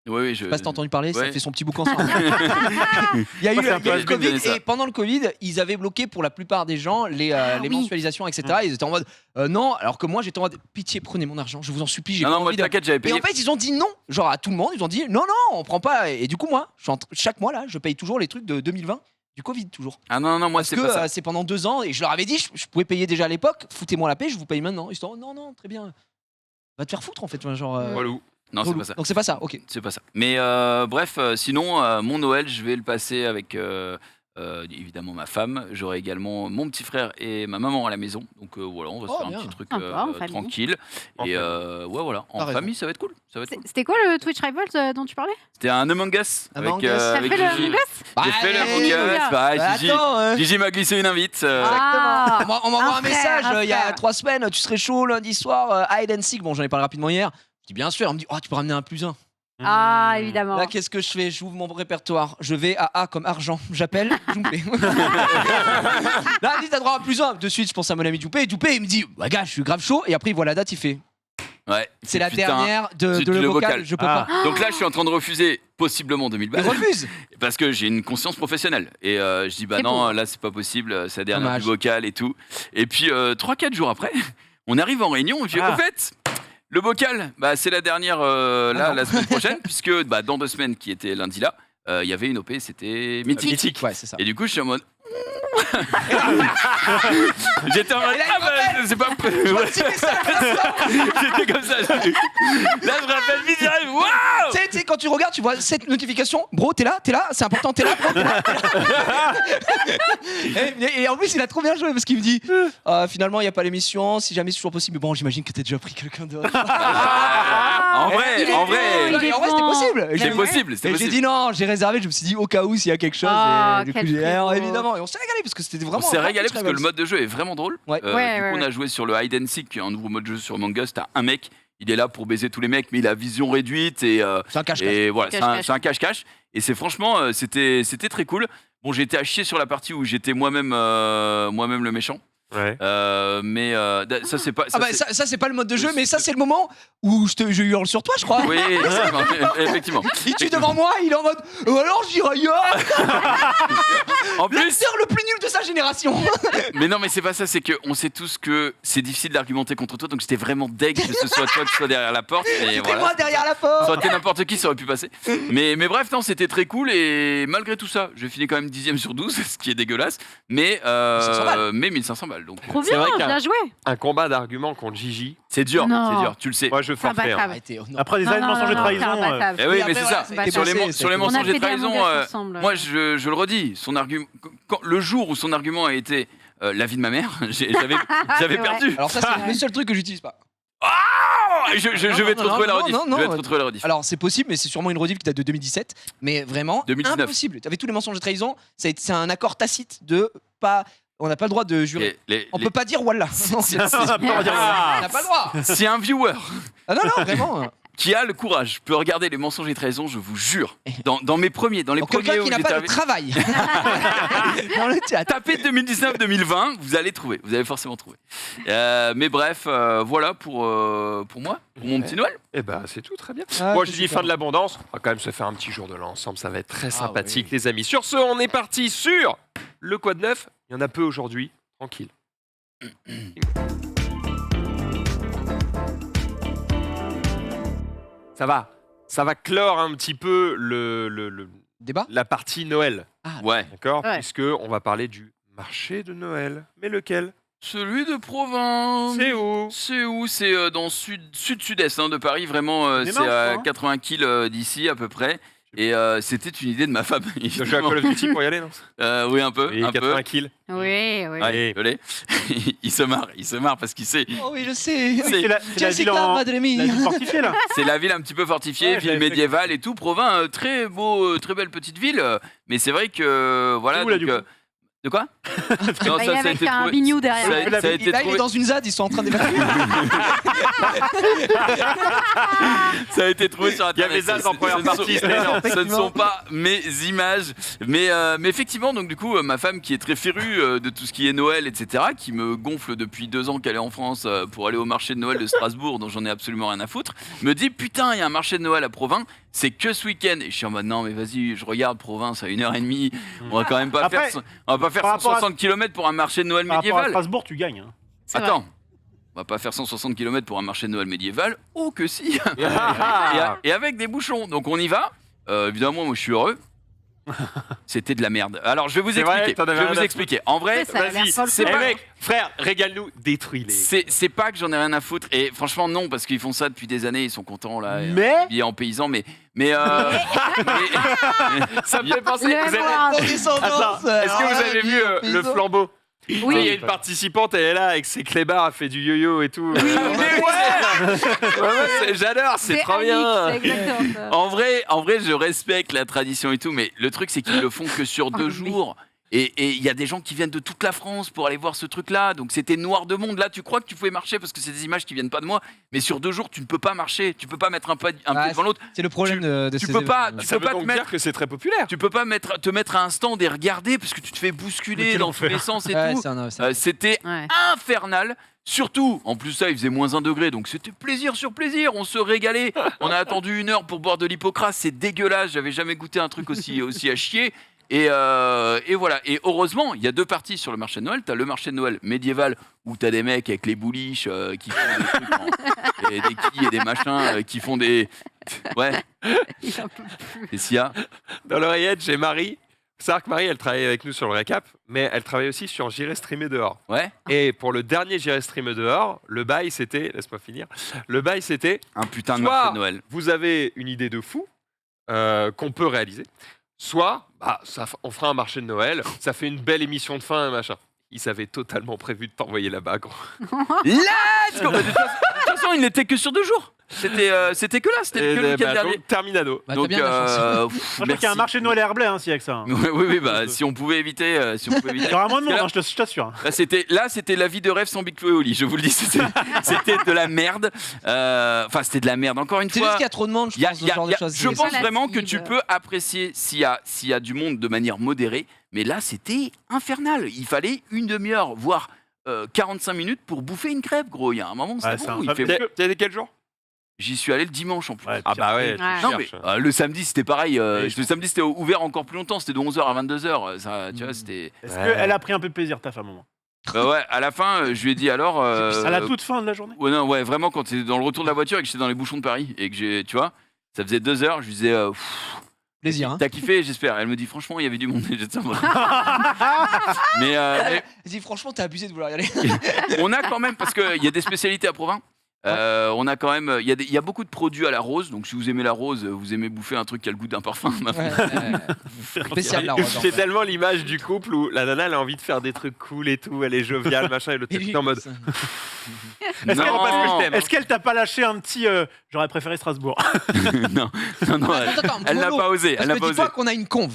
Oui, Je sais pas si t'as entendu parler, ça ouais. fait son petit boucan. Ça. Il y a eu, Moi, c'est un il y a peu eu le Covid donné ça. et pendant le Covid, ils avaient bloqué pour la plupart des gens les oui. mensualisations, etc. Ils étaient en mode non, alors que moi j'étais en mode pitié, prenez mon argent, je vous en supplie. J'ai Non, pas non, moi, envie de- t'inquiète, j'avais Et payé. en fait, ils ont dit non, genre à tout le monde, ils ont dit non, on prend pas. Et du coup, moi, chaque mois là, je paye toujours les trucs de 2020 du Covid toujours. Ah non, moi, Parce c'est que pas ça. c'est pendant 2 ans et je leur avais dit, je pouvais payer déjà à l'époque, foutez-moi la paix, je vous paye maintenant. Ils se sont dit non, très bien. Va te faire foutre en fait, genre. Relou. Non, c'est relou. pas ça. Donc c'est pas ça, ok. C'est pas ça. Mais bref, sinon, mon Noël, je vais le passer avec évidemment ma femme. J'aurai également mon petit frère et ma maman à la maison. Donc voilà, on va se Oh, faire bien. un petit truc Sympa, en famille. tranquille. En Et famille. ouais, voilà, en T'as raison. famille, ça va être cool. Ça va être cool. C'était quoi le Twitch Rivals dont tu parlais? C'était un Among Us Among avec, Us. T'as avec fait le Gigi. Among Us? J'ai fait le Bah, Among Gigi, Us. gars. Bah, Bah, Gigi, attends, Gigi m'a glissé une invite. Ah. On m'envoie un Un message frère, un il y a frère. 3 semaines, tu serais chaud lundi soir, hide and seek. Bon, j'en ai parlé rapidement hier. Je dis bien sûr, on me dit, oh, tu peux ramener un +1. Ah, évidemment. Là, qu'est-ce que je fais? J'ouvre mon répertoire. Je vais à A comme argent. J'appelle Djoupé. Là, il dit, t'as droit à +1. De suite, je pense à mon ami Djoupé. Djoupé, il me dit, bah, gars, je suis grave chaud. Et après, il voit la date, il fait, Ouais. c'est la Putain. dernière de c'est le le vocal. vocal. Je peux Ah. pas. Donc là, je suis en train de refuser possiblement 2000 Il balles. refuse. Parce que j'ai une conscience professionnelle. Et je dis, bah C'est non, beau. là, c'est pas possible, c'est la dernière Dommage. du vocal et tout. Et puis, 3-4 jours après, on arrive en réunion. Et puis, Ah. au fait, le vocal, bah, c'est la dernière, non. la semaine prochaine, puisque bah, dans 2 semaines, qui était lundi là, il y avait une OP, c'était mythique. Ouais, c'est ça. Et du coup, je suis en mode. J'étais en mode. Et là, il Ah bah, c'est pas. J'étais comme ça. Là, je rappelle vite, j'arrive. Waouh! Tu sais, quand tu regardes, tu vois cette notification. Bro, t'es là, c'est important, t'es là, bro, t'es là. Et en plus, il a trop bien joué parce qu'il me dit finalement, il n'y a pas l'émission, si jamais c'est toujours possible. Mais bon, j'imagine que t'as déjà pris quelqu'un d'autre. En vrai, il est en bon, vrai. il est En vrai, c'était bon. possible. C'est J'ai- possible, c'est Et j'ai possible. dit non, j'ai réservé, je me suis dit au cas où s'il y a quelque chose. Ah, et du coup, quel j'ai dit, frérot. évidemment. Et on s'est régalé parce que c'était vraiment. On s'est un régalé très parce que le bon. mode de jeu est vraiment drôle. Ouais. Ouais, Du coup, on a joué sur le Hide and Seek, qui est un nouveau mode de jeu sur Among Us. T'as un mec, il est là pour baiser tous les mecs, mais il a vision réduite et C'est un cache-cache. et voilà, Cache-cache. c'est un cache-cache. Et c'est franchement, c'était très cool. Bon, j'ai été à chier sur la partie où j'étais moi-même le méchant. Ouais. Ça c'est pas. Ah bah ça c'est pas le mode de jeu, mais ça c'est le moment où je hurle sur toi, je crois. Oui, effectivement. Il tue devant moi, il est en mode alors Jiraya, En plus, l'acteur le plus nul de sa génération. mais non, mais c'est pas ça, c'est qu'on sait tous que c'est difficile d'argumenter contre toi, donc j'étais vraiment deg que ce soit toi qui sois derrière la porte. Et C'était voilà. moi derrière la Ça porte. aurait été n'importe qui, ça aurait pu passer. Mais bref, non, c'était très cool et malgré tout ça, j'ai fini quand même 10ème sur 12, ce qui est dégueulasse. Mais 1500 balles. 1500 balles. Donc Trop C'est bien, vrai qu'il y a bien joué. un combat d'arguments contre Gigi. c'est dur, Non. tu le sais. Moi, je forfait. Hein. Arrêtez, oh non. Après des Non, années de non, mensonges et non, trahison. c'est imbattable. Eh oui, Et mais après, c'est voilà, ça. ça a été Sur les, passé, sur les ça a été mensonges On a et fait des trahison, hamburgers ensemble. moi je le redis, son argument, le jour où son argument a été la vie de ma mère, j'avais C'est vrai. perdu. Alors ça c'est le seul truc que j'utilise pas. Je vais te retrouver la rediff. non, Je vais te retrouver la rediff. Alors c'est possible, mais c'est sûrement une rediff qui date de 2017. Mais vraiment 2019. impossible. Avec tous les mensonges de trahison, c'est un accord tacite de pas. On n'a pas le droit de jurer. On peut pas dire Wallah. Non, on n'a pas le droit. Si un viewer Ah non non vraiment. qui a le courage peut regarder les mensonges et trahisons, je vous jure, dans mes premiers, dans les Donc premiers quelqu'un où qui n'a j'étais pas de arrivé, travail dans le théâtre. tapez 2019-2020, vous allez trouver, vous allez forcément trouver. Mais bref, voilà pour moi, pour mon petit Noël. Eh ben, c'est tout, très bien. Ah, Moi, c'est je dis super. fin de l'abondance. On va quand même se faire un petit jour de l'an ensemble. Ça va être très sympathique, oui. les amis. Sur ce, on est parti sur le quoi de neuf. Il y en a peu aujourd'hui. Tranquille. Ça va clore un petit peu Débat. la partie Noël. Ouais. D'accord Ouais. Puisque on va parler du marché de Noël. Mais lequel Celui de Provins. C'est où C'est où? C'est dans sud-sud-est de Paris, vraiment. Mais C'est mince, à hein. 80 kills d'ici à peu près. Et c'était une idée de ma femme. Tu joues à évidemment. Call of Duty pour y aller, non Oui, un peu. Oui, un 80 peu. kills. Oui, oui. Ouais, désolé. il se marre parce qu'il sait. Oh oui je sais. C'est C'est la ville Jessica en. Madremi. La ville fortifiée là. C'est la ville un petit peu fortifiée, Ouais, je ville l'avais fait. médiévale et tout. Provins, très beau, très belle petite ville. Mais c'est vrai que voilà. C'est où, là, donc, du coup de quoi? Non, Bah, il y avait un bignou derrière. Ça a été Là il est trouvé. dans une ZAD, ils sont en train d'évacuer. Ça a été trouvé sur Il y internet. avait Zaz en première partie, c'était énorme. Ce ne sont pas mes images, mais effectivement, donc du coup, ma femme qui est très férue de tout ce qui est Noël, etc., qui me gonfle depuis 2 ans qu'elle est en France pour aller au marché de Noël de Strasbourg, dont j'en ai absolument rien à foutre, me dit putain, il y a un marché de Noël à Provins, c'est que ce week-end. Et je suis en mode non, mais vas-y, je regarde Provins à 1h30. On va quand même pas Après, faire, on va pas faire par rapport à- 160 km pour un marché de Noël Par rapport à médiéval. Strasbourg, tu gagnes. hein. C'est vrai. Attends. On va pas faire 160 km pour un marché de Noël médiéval. Oh que si. Ah. Et avec des bouchons. Donc on y va. Évidemment, moi je suis heureux. C'était de la merde. Alors je vais vous C'est vrai, expliquer. t'en avais Je vais rien vous à expliquer. En vrai, Ça a l'air Vas-y, folle, c'est quoi. pas- mec, frère, régale-nous, détruis-les. c'est pas que j'en ai rien à foutre. Et franchement non, parce qu'ils font ça depuis des années. Ils sont contents là. Mais Habillés en paysan, mais Ça me fait penser. Le Vous avez- M1. Attends, est-ce que vous avez vu le flambeau? Tu sais, il y a Oui. une participante, elle est là avec ses clébards, elle fait du yo-yo et tout. Oui, J'adore, c'est trop Annick, bien. C'est exactement ça. en vrai, je respecte la tradition et tout, mais le truc, c'est qu'ils le font que sur 2 mais- jours. Et il y a des gens qui viennent de toute la France pour aller voir ce truc-là. Donc c'était noir de monde. Là, tu crois que tu pouvais marcher parce que c'est des images qui viennent pas de moi. Mais sur 2 jours, tu ne peux pas marcher. Tu peux pas mettre un pied devant l'autre. C'est le problème de tu ces peux pas- événements. tu Ça peux veut pas donc te mettre- dire que c'est très populaire. Tu peux pas te mettre à un stand et regarder parce que tu te fais bousculer Quel dans tous enfer. les sens et Ouais, tout. c'est C'était Ouais. infernal. Surtout, en plus ça, il faisait moins 1 degré, donc c'était plaisir sur plaisir. On se régalait. On a attendu 1 heure pour boire de l'hypocrase. C'est dégueulasse. J'avais jamais goûté un truc aussi à chier. Et voilà. Et heureusement, il y a 2 parties sur le marché de Noël. T'as le marché de Noël médiéval où t'as des mecs avec les bouliches qui font des trucs des quilles et des machins qui font des. Ouais. Il en peut plus. Et s'il y a. Dans l'oreillette, j'ai Marie. C'est vrai que Marie, elle travaille avec nous sur le récap, mais elle travaille aussi sur J'irai streamer dehors. Ouais. Et pour le dernier J'irai streamer dehors, le bail c'était, laisse-moi finir, le bail c'était, Un putain de Soit- marché de Noël. vous avez une idée de fou qu'on peut réaliser, soit on fera un marché de Noël, ça fait une belle émission de fin et machin. Ils avaient totalement prévu de t'envoyer là-bas, gros. Let's go. Bah, de toute façon, il n'était que sur 2 jours. C'était que là, c'était que le week-end dernier. donc, Terminado. Bah, t'as bien de la chance. pff, Moi, je crois qu'il y a un merci. marché de Noël à Herblay hein, si avec ça. Oui, bah si on pouvait éviter, Il y aura moins de monde, Parce que hein, je t'assure. hein. Là, c'était la vie de rêve sans Big Flo et Oli. Je vous le dis, c'était de la merde. Enfin, c'était de la merde. Encore une C'est fois. juste qu'il y a trop de monde, je Il y a- pense, il y a- ce genre il de y a- choses. je C'est- pense relative. vraiment que tu peux apprécier s'il y a du monde de manière modérée, mais là c'était infernal. Il fallait 1 demi-heure, voire 45 minutes pour bouffer une crêpe, gros. Il y a un moment, c'est Ouais, bon. c'est Il infâme. fait... T'as été quel jour? J'y suis allé le dimanche en plus. Ouais, Ah pire. bah ouais, tu Ouais. Non, mais cherches. le samedi, c'était pareil. Oui, Le samedi, c'était ouvert encore plus longtemps. C'était de 11h à 22h. Ça, tu vois, c'était. Est-ce Ouais. qu'elle a pris un peu de plaisir, ta femme, au moins Ouais, à la fin, je lui ai dit alors. À la toute fin de la journée Ouais, non, ouais, vraiment, quand t'es dans le retour de la voiture et que j'étais dans les bouchons de Paris et que j'ai. Tu vois, ça faisait 2 heures. Je lui disais. Plaisir. Hein. T'as kiffé, j'espère. Elle me dit franchement, il y avait du monde. J'étais en mode- mais Vas-y, franchement, t'as abusé de vouloir y aller. on a quand même, parce qu'il y a des spécialités à Provins. On a quand même, il y a beaucoup de produits à la rose. Donc si vous aimez la rose, vous aimez bouffer un truc qui a le goût d'un parfum. ma foi. Spécial la rose. C'est tellement l'image du couple où la nana elle a envie de faire des trucs cool et tout, elle est joviale, machin, et l'autre est en mode. Est-ce qu'elle- Non. parce que je t'aime. Est-ce qu'elle t'a pas lâché un petit j'aurais préféré Strasbourg non, elle n'a pas osé. Elle n'a pas osé. Dis-toi qu'on a une conve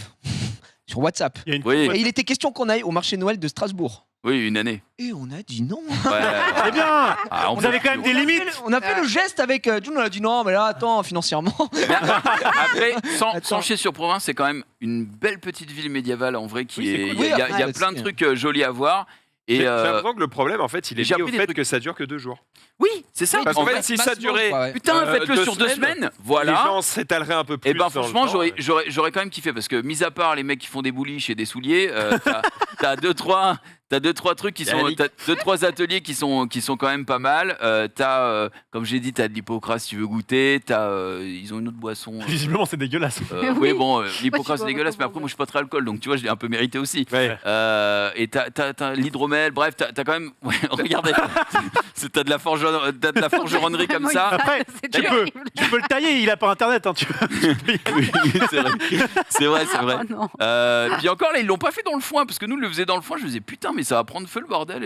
sur WhatsApp. Il y a une Oui. Et il était question qu'on aille au marché de Noël de Strasbourg. Oui, une année. Et on a dit non. Ouais. C'est bien Ah, Vous avez quand même des limites On a fait le geste avec June, on a dit non, mais là, attends, financièrement. Après, sans Attends. chier sur Provins, c'est quand même une belle petite ville médiévale en vrai qui Oui, c'est est. cool. Il y a, Oui, il y a ouais, plein de c'est- trucs jolis à voir. Et J'ai l'impression que le problème, en fait, il est j'ai lié au appris des fait trucs. que ça dure que 2 jours. oui, c'est ça. Parce En qu'en fait, fait, si ça durait, putain, euh, faites-le 2 sur 2 semaines, semaines. les Voilà. gens s'étaleraient un peu plus. Et ben dans le franchement, temps, j'aurais quand même kiffé parce que mis à part les mecs qui font des bouliches et des souliers, t'as deux trois trucs qui sont, Yannick. t'as 2-3 ateliers qui sont quand même pas mal. Comme j'ai dit, t'as de l'hypocrate si tu veux goûter. Ils ont une autre boisson. Visiblement, c'est dégueulasse. Oui, Oui. bon, l'hypocrate c'est bois dégueulasse, mais beaucoup, après moi je suis pas très alcool, donc tu vois, je l'ai un peu mérité aussi. Ouais. Et t'as l'hydromel, bref, t'as quand même. Ouais, regardez, t'as de la forgeronnerie comme ça. Après, c'est tu peux, terrible. tu peux le tailler, il a pas internet. Hein, tu peux- Oui, c'est vrai. C'est vrai. Oh non. Puis encore là, ils l'ont pas fait dans le foin parce que nous, le faisait dans le foin. Je me disais putain, mais ça va prendre feu le bordel.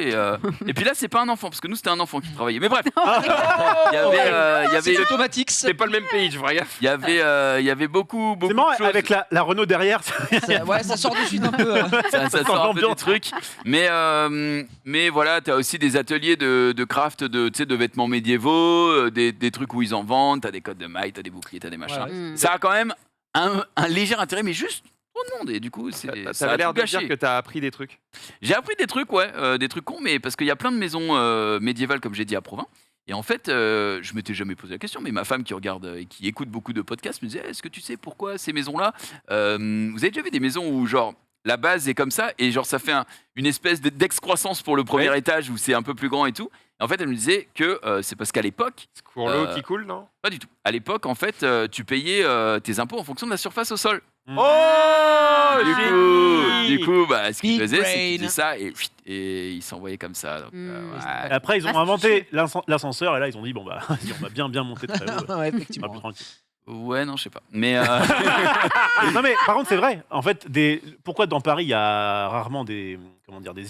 Et puis là, c'est pas un enfant parce que nous, c'était un enfant qui travaillait. Mais bref, il y avait, C'est automatique. C'est pas le même pays, je vois gaffe. il y avait beaucoup C'est de marrant, choses. avec la Renault derrière. Ouais, ça sort de suite un peu. Ça sent sort un peu des l'ambiance. trucs. Mais voilà, t'as aussi des ateliers de craft de vêtements médiévaux, des trucs où ils en vendent. T'as des cottes de mailles, t'as des boucliers, t'as des machins. Ouais, Mm. Ça a quand même un léger intérêt, mais juste trop de monde. Et du coup, ça T'avais a l'air tout de gâché. dire que t'as appris des trucs. J'ai appris des trucs, ouais, des trucs cons, mais parce qu'il y a plein de maisons médiévales, comme j'ai dit, à Provins. Et en fait, je m'étais jamais posé la question, mais ma femme qui regarde et qui écoute beaucoup de podcasts me disait est-ce que tu sais pourquoi ces maisons-là vous avez déjà vu des maisons où, genre, la base est comme ça et, genre, ça fait une espèce d'excroissance pour le premier étage où c'est un peu plus grand et tout. Et en fait, elle me disait que c'est parce qu'à l'époque, C'est pour l'eau Euh, qui coule, non? pas du tout. À l'époque, en fait, tu payais tes impôts en fonction de la surface au sol. Oh Du coup, bah, ce qu'ils Big faisaient, c'est qu'ils brain. faisaient ça et ils s'envoyaient comme ça. Donc, ouais. Et après, ils ont Ah, inventé l'ascenseur et là, ils ont dit bon, bah, vas-y, on va bien monter très haut. Ouais, On va effectivement. plus tranquille. Ouais, non, je sais pas. Mais Non, mais par contre, c'est vrai. En fait, pourquoi dans Paris, il y a rarement des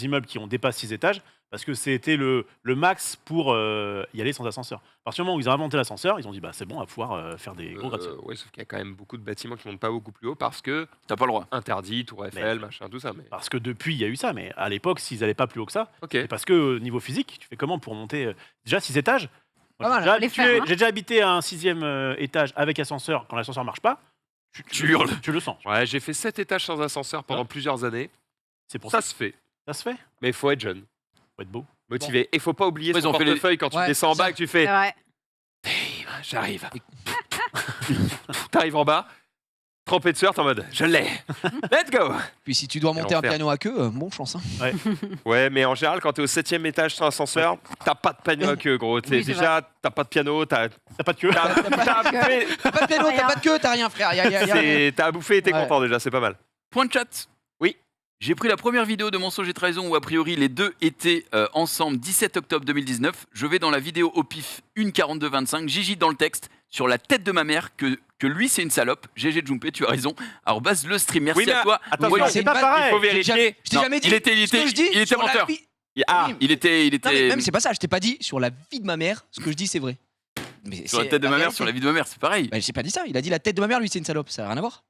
immeubles qui ont dépassé 6 étages? Parce que c'était le max pour y aller sans ascenseur. À partir du moment où ils ont inventé l'ascenseur, ils ont dit bah c'est bon, on va pouvoir faire des gros gratte-ciel. ouais, sauf qu'il y a quand même beaucoup de bâtiments qui montent pas beaucoup plus haut parce que t'as pas le droit. interdit, Tour Eiffel, machin, tout ça. Mais Parce que depuis, il y a eu ça, mais à l'époque, s'ils n'allaient pas plus haut que ça, ok. c'est parce que niveau physique, tu fais comment pour monter déjà 6 étages? Pas Moi, mal, j'ai faut les déjà- faire, hein. J'ai déjà habité à un 6e étage avec ascenseur. Quand l'ascenseur marche pas, Tu hurles. Tu le sens. Ouais, j'ai fait 7 étages sans ascenseur pendant plusieurs années. C'est pour Ça ça. se fait, Ça se fait. mais il faut être jeune, Faut être beau. motivé. Et faut pas oublier Ouais, son ils ont fait les- portefeuille quand tu Ouais, descends en ça. bas et que tu fais C'est vrai. j'arrive. T'arrives en bas, trempé de sueur, t'es en mode je l'ai. Let's go. Puis si tu dois monter un l'enfer. piano à queue, bon chance. Hein. Ouais, mais en général, quand t'es au 7e étage sans ascenseur, t'as pas de piano à queue, gros. Oui, c'est Déjà, t'as pas de piano, t'as T'as pas de queue. t'as à bouffer, T'as pas de piano, t'as pas de queue, t'as rien, frère. Y a rien. t'as à bouffer et t'es Ouais. content déjà, c'est pas mal. Point de chat. Oui. J'ai pris la première vidéo de Mensonge et Trahison où a priori les deux étaient ensemble 17 octobre 2019. Je vais dans la vidéo au pif 1:42-25. Gigi dans le texte sur la tête de ma mère que lui c'est une salope. GG Jumpé, tu as raison. Alors base le stream. Merci Oui, mais à toi. attention, Moi, c'est une pas balle, pareil. Il faut J'ai vérifier. jamais- Je t'ai Non, jamais dit. il était Ce que je dis il était sur la menteur. vie- Ah, Oui, Il était Non, mais même c'est pas ça, je t'ai pas dit sur la vie de ma mère, ce que je dis c'est vrai. Mais sur la c'est tête de ma mère, réalité. sur la vie de ma mère, c'est pareil. Bah, j'ai pas dit ça, il a dit la tête de ma mère, lui c'est une salope, ça a rien à voir.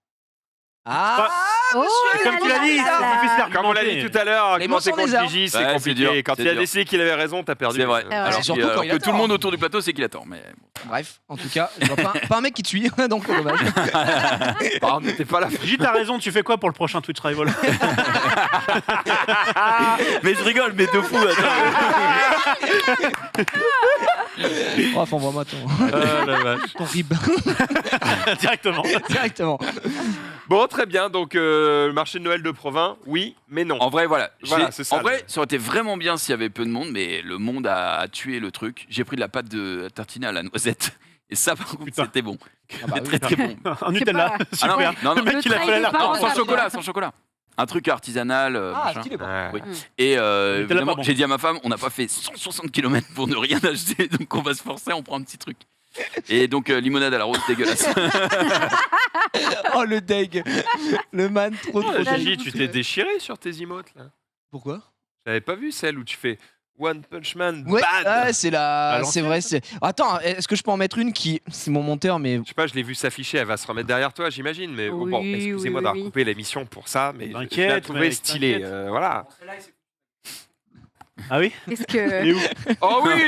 Ah, Oh Comme tu l'as dit, c'est difficile comme on l'a dit tout à l'heure, Les argumenter mots sont des contre armes. Gigi, Ouais, c'est c'est compliqué. dur, Quand c'est il a dur. décidé qu'il avait raison, t'as perdu. C'est vrai. Ouais. Alors C'est surtout que quand il a tout le tort. monde autour du plateau c'est qu'il a tort. Mais bref, en tout cas, je vois pas un mec qui te suit, donc dommage. Pardon, t'es pas là. Gigi, t'as raison, tu fais quoi pour le prochain Twitch Rival? Mais je rigole, mais de fou. Attends. Oh, envoie-moi ton rib Directement. directement. Bon, très bien. Donc, le marché de Noël de Provins, oui, mais non. En vrai, voilà. Voilà, c'est ça, En vrai, le- ça aurait été vraiment bien s'il y avait peu de monde, mais le monde a tué le truc. J'ai pris de la pâte de tartiner à la noisette. Et ça, par contre, Putain. c'était bon. Ah bah C'était très, très bon. Un Nutella. pas- Ah non, Super. non, non, Le mec, Le il a trail fait des la parents, non, lapin. sans ça, chocolat, tu sans chocolat. Un truc artisanal, Ah, machin. stylé quoi. Ouais. Oui. Mm. Et Nutella, évidemment, pas bon. j'ai dit à ma femme, on n'a pas fait 160 km pour ne rien acheter, donc on va se forcer, on prend un petit truc. Et donc, limonade à la rose, dégueulasse. Oh le deg. Le man trop trop. là, Gigi, je- tu t'es déchiré sur tes emotes, là. Pourquoi? J'avais pas vu celle où tu fais One Punch Man, Ouais, bad. ouais, c'est À la. l'ancienne, C'est vrai, c'est. Attends, est-ce que je peux en mettre une qui. C'est mon monteur, mais. Je sais pas, je l'ai vu s'afficher, elle va se remettre derrière toi, j'imagine. Mais Oui, bon, excusez-moi oui, d'avoir oui. coupé l'émission pour ça, mais je l'ai T'inquiète, trouvé mec, stylé. t'inquiète. Voilà. Ah oui. Qu'est-ce Il que. est où? Oh oui.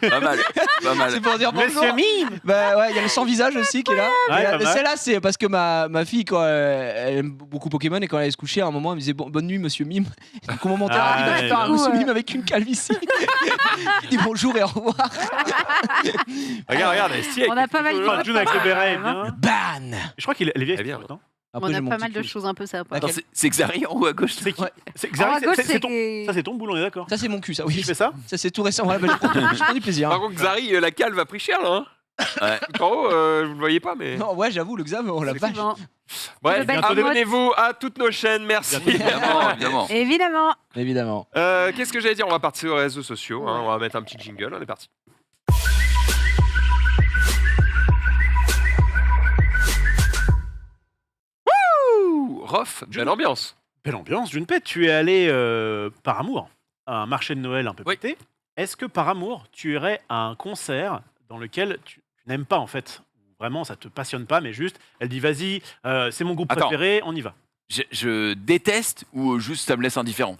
Pas mal, pas mal. C'est pour dire bonjour. Monsieur Mime. Bah ouais, il y a le sans visage aussi qui est là. Ouais, Et pas mal. celle-là, c'est parce que ma fille, quand elle aime beaucoup Pokémon et quand elle allait se coucher, à un moment, elle me disait bonne nuit, monsieur Mime. Et mon monteur a dit Ah, bah, tu fais un ouais. monsieur Mime avec une calvitie. Il dit bonjour et au revoir. Regarde, elle est stylée. On a pas mal de Enfin, June avec le béret, bien. Ban. Je crois qu'il est vieille. Eh bien. non Après, On j'ai a mon pas petit mal de cul. choses un peu sympas. Attends, c'est Xari en haut à gauche. C'est qui Ouais. C'est En Xari, à gauche, c'est ton. c'est. Ça c'est ton boulot, on est d'accord. Ça, c'est mon cul, ça, oui. Je fais ça. Ça, c'est tout récent. Ouais, bah, je prends du plaisir. Par contre, Xari, la calve a pris cher là. Hein. Ouais. Tout en haut, vous le voyez pas, mais. Non, ouais, j'avoue, le Xam, oh la vache. Bon. Bref, Le bel abonnez-vous à toutes nos chaînes, merci. Évidemment, évidemment. Évidemment. Évidemment. Qu'est-ce que j'allais dire? On va partir aux réseaux sociaux. Hein, on va mettre un petit jingle. On est parti. Wouh, Rof, belle ambiance. Belle ambiance, June Pet. Tu es allé par amour à un marché de Noël un peu Oui. pété. Est-ce que par amour, tu irais à un concert dans lequel tu n'aimes pas en fait? Vraiment, ça te passionne pas, mais juste, elle dit vas-y, c'est mon groupe Attends. préféré, on y va. Je déteste ou juste ça me laisse indifférent.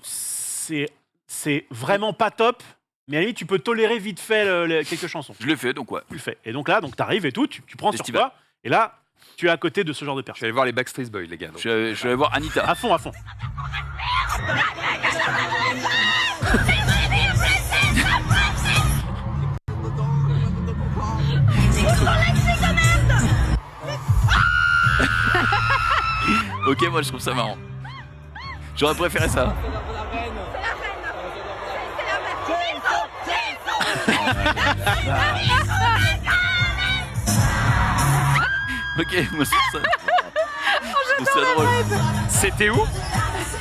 C'est vraiment pas top, mais à la limite, tu peux tolérer vite fait quelques chansons. Je l'ai fait, donc ouais. Tu le fais. Et donc là, donc t'arrives et tout, tu prends sur Festival. toi, et là, tu es à côté de ce genre de Je suis personne. allé voir les Backstreet Boys, les gars. donc. Je vais aller voir Anita. À fond, à fond. Ok, moi je trouve ça marrant. J'aurais préféré ça. Ok, moi je trouve ça. Je trouve ça drôle. C'était où?